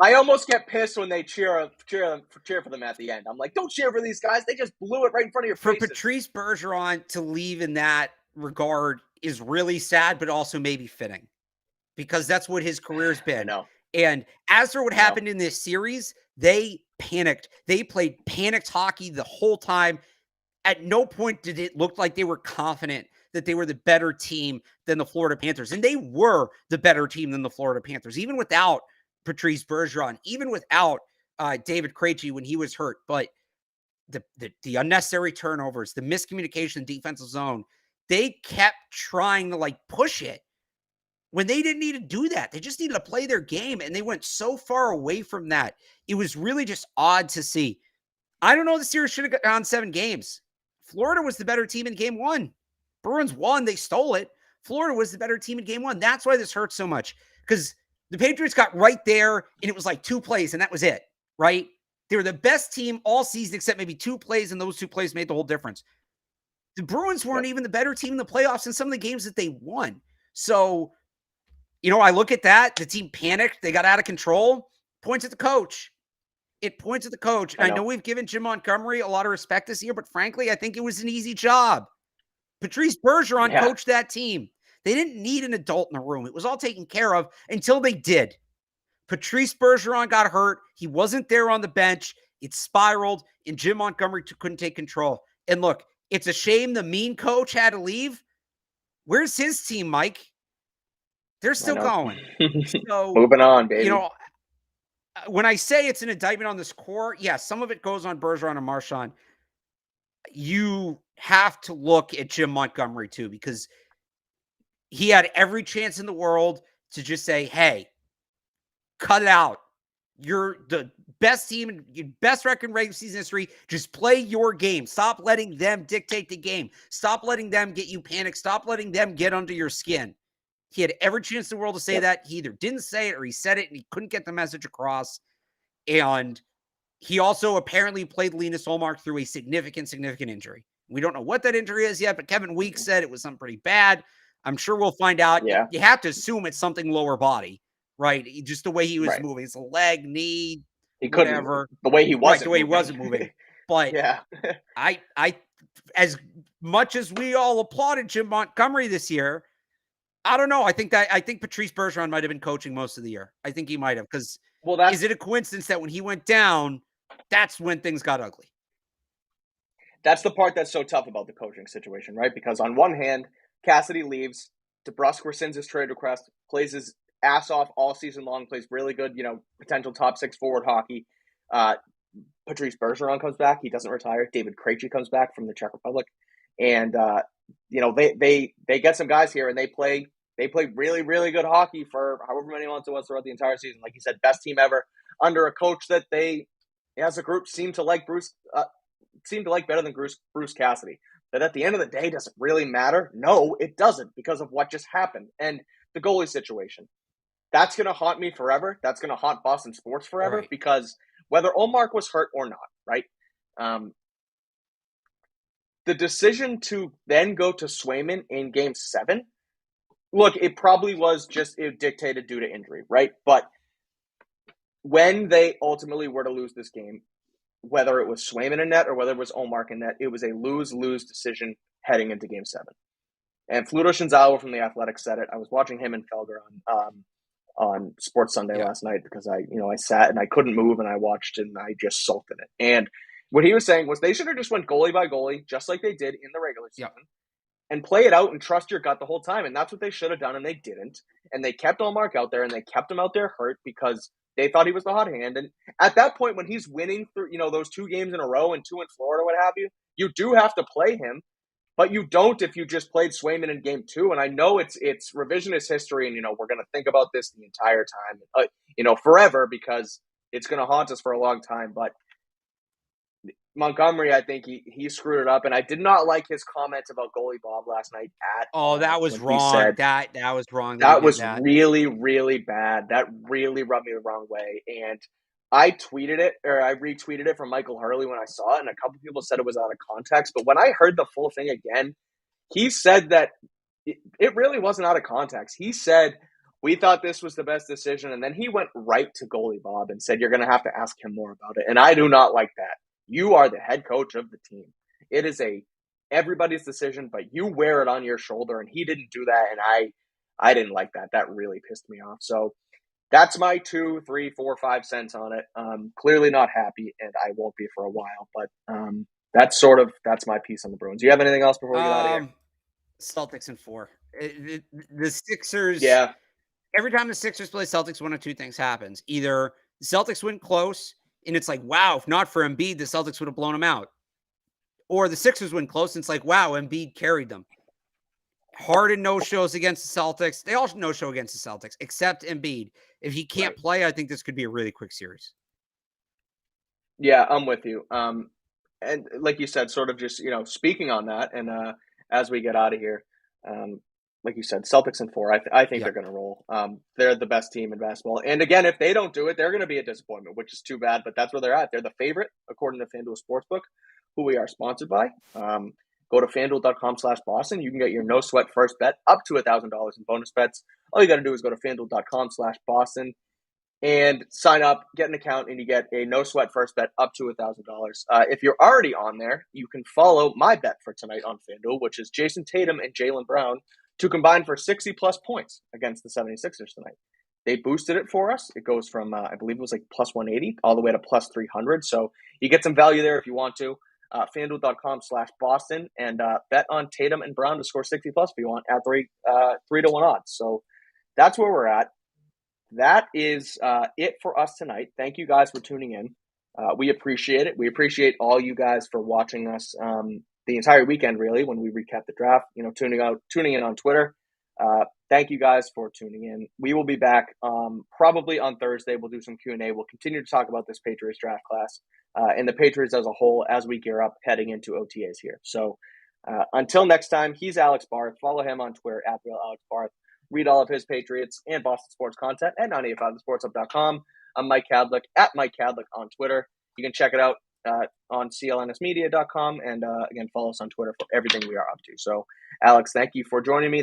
I almost get pissed when they cheer for them at the end. I'm like, don't cheer for these guys. They just blew it right in front of your face. For Patrice Bergeron to leave in that regard is really sad, but also maybe fitting because that's what his career's been. I know. And as for what happened in this series, they panicked. They played panicked hockey the whole time. At no point did it look like they were confident that they were the better team than the Florida Panthers. And they were the better team than the Florida Panthers, even without Patrice Bergeron, even without David Krejci when he was hurt. But the unnecessary turnovers, the miscommunication in defensive zone, they kept trying to push it when they didn't need to do that. They just needed to play their game, and they went so far away from that. It was really just odd to see. I don't know, the series should have gone 7 games. Florida was the better team in game 1. Bruins won. They stole it. Florida was the better team in game 1. That's why this hurts so much, because the Patriots got right there, and it was like 2 plays, and that was it, right? They were the best team all season except maybe 2 plays, and those 2 plays made the whole difference. The Bruins weren't even the better team in the playoffs in some of the games that they won. So, I look at that. The team panicked. They got out of control. Points at the coach. It points at the coach. And I know we've given Jim Montgomery a lot of respect this year, but frankly, I think it was an easy job. Patrice Bergeron coached that team. They didn't need an adult in the room. It was all taken care of until they did. Patrice Bergeron got hurt. He wasn't there on the bench. It spiraled, and Jim Montgomery couldn't take control. And look, it's a shame the mean coach had to leave. Where's his team, Mike? They're still going. So, moving on, baby. When I say it's an indictment on this core, some of it goes on Bergeron and Marchand. You have to look at Jim Montgomery too, because he had every chance in the world to just say, hey, cut it out. You're the best team, your best record in regular season history. Just play your game. Stop letting them dictate the game. Stop letting them get you panicked. Stop letting them get under your skin. He had every chance in the world to say that. He either didn't say it or he said it and he couldn't get the message across. And he also apparently played Linus Ullmark through a significant injury. We don't know what that injury is yet, but Kevin Weeks said it was something pretty bad. I'm sure we'll find out. Yeah. You have to assume it's something lower body, right? Just the way he was Right. moving. It's a leg, knee, He whatever. couldn't. The way he wasn't the way moving. he wasn't moving. But yeah. I as much as we all applauded Jim Montgomery this year, I don't know. I think Patrice Bergeron might have been coaching most of the year. I think he might have, because is it a coincidence that when he went down, that's when things got ugly? That's the part that's so tough about the coaching situation, right? Because on one hand, Cassidy leaves, DeBrusk rescinds his trade request, plays his ass off all season long, plays really good, potential top 6 forward hockey. Patrice Bergeron comes back. He doesn't retire. David Krejci comes back from the Czech Republic. And, they get some guys here and they play really, really good hockey for however many months it was throughout the entire season. Like you said, best team ever under a coach that they, as a group, seem to like better than Bruce Cassidy. But at the end of the day, does it really matter? No, it doesn't, because of what just happened. And the goalie situation, that's going to haunt me forever. That's going to haunt Boston sports forever, right, because whether Ullmark was hurt or not, right? The decision to then go to Swayman in Game 7, look, it probably was just dictated due to injury, right? But when they ultimately were to lose this game, whether it was Swayman in net or whether it was Ullmark in net, it was a lose-lose decision heading into Game 7. And Fluto Shinzawa from The Athletic said it. I was watching him and Felger on Sports Sunday last night, because I sat and I couldn't move and I watched and I just sulked in it. And what he was saying was they should have just went goalie by goalie, just like they did in the regular season, and play it out and trust your gut the whole time. And that's what they should have done, and they didn't. And they kept Ullmark out there, and they kept him out there hurt because they thought he was the hot hand. And at that point, when he's winning through, those 2 games in a row and 2 in Florida, what have you, you do have to play him. But you don't if you just played Swayman in Game 2. And I know it's revisionist history, and, we're going to think about this the entire time, forever, because it's going to haunt us for a long time. But Montgomery, I think he screwed it up. And I did not like his comments about goalie Bob last night at all. That was wrong. That was wrong. That was really, really bad. That really rubbed me the wrong way. And I tweeted it, or I retweeted it from Michael Hurley when I saw it, and a couple people said it was out of context. But when I heard the full thing again, he said that it really wasn't out of context. He said, we thought this was the best decision, and then he went right to goalie Bob and said, you're going to have to ask him more about it. And I do not like that. You are the head coach of the team. It is everybody's decision, but you wear it on your shoulder, and he didn't do that, and I didn't like that. That really pissed me off. So that's my 2, 3, 4, 5 cents on it. Clearly not happy, and I won't be for a while. But that's my piece on the Bruins. Do you have anything else before we get out of here? Celtics in 4. The Sixers. Yeah. Every time the Sixers play Celtics, one of 2 things happens. Either the Celtics win close, and it's like, wow, if not for Embiid, the Celtics would have blown them out. Or the Sixers win close, and it's like, wow, Embiid carried them. Harden no-shows against the Celtics. They all no-show against the Celtics, except Embiid. If he can't play, I think this could be a really quick series. Yeah, I'm with you. And like you said, sort of just, speaking on that, and as we get out of here, like you said, Celtics in 4, I think they're going to roll. They're the best team in basketball. And again, if they don't do it, they're going to be a disappointment, which is too bad, but that's where they're at. They're the favorite, according to FanDuel Sportsbook, who we are sponsored by. Go to FanDuel.com/Boston. You can get your no-sweat first bet up to $1,000 in bonus bets. All you got to do is go to FanDuel.com/Boston and sign up, get an account, and you get a no-sweat first bet up to $1,000. If you're already on there, you can follow my bet for tonight on FanDuel, which is Jason Tatum and Jaylen Brown to combine for 60-plus points against the 76ers tonight. They boosted it for us. It goes from, I believe it was like plus 180 all the way to plus 300. So you get some value there if you want to. FanDuel.com/Boston and bet on Tatum and Brown to score 60-plus if you want at 3-1 odds. So that's where we're at. That is it for us tonight. Thank you guys for tuning in. We appreciate it. We appreciate all you guys for watching us the entire weekend, really, when we recap the draft, tuning in on Twitter. Thank you guys for tuning in. We will be back probably on Thursday. We'll do some Q&A. We'll continue to talk about this Patriots draft class and the Patriots as a whole as we gear up heading into OTAs here. So until next time, he's Alex Barth. Follow him on Twitter at @RealAlexBarth. Read all of his Patriots and Boston sports content at 985thesportshub.com. I'm Mike Kadlick at Mike Kadlick on Twitter. You can check it out on clnsmedia.com. And again, follow us on Twitter for everything we are up to. So, Alex, thank you for joining me.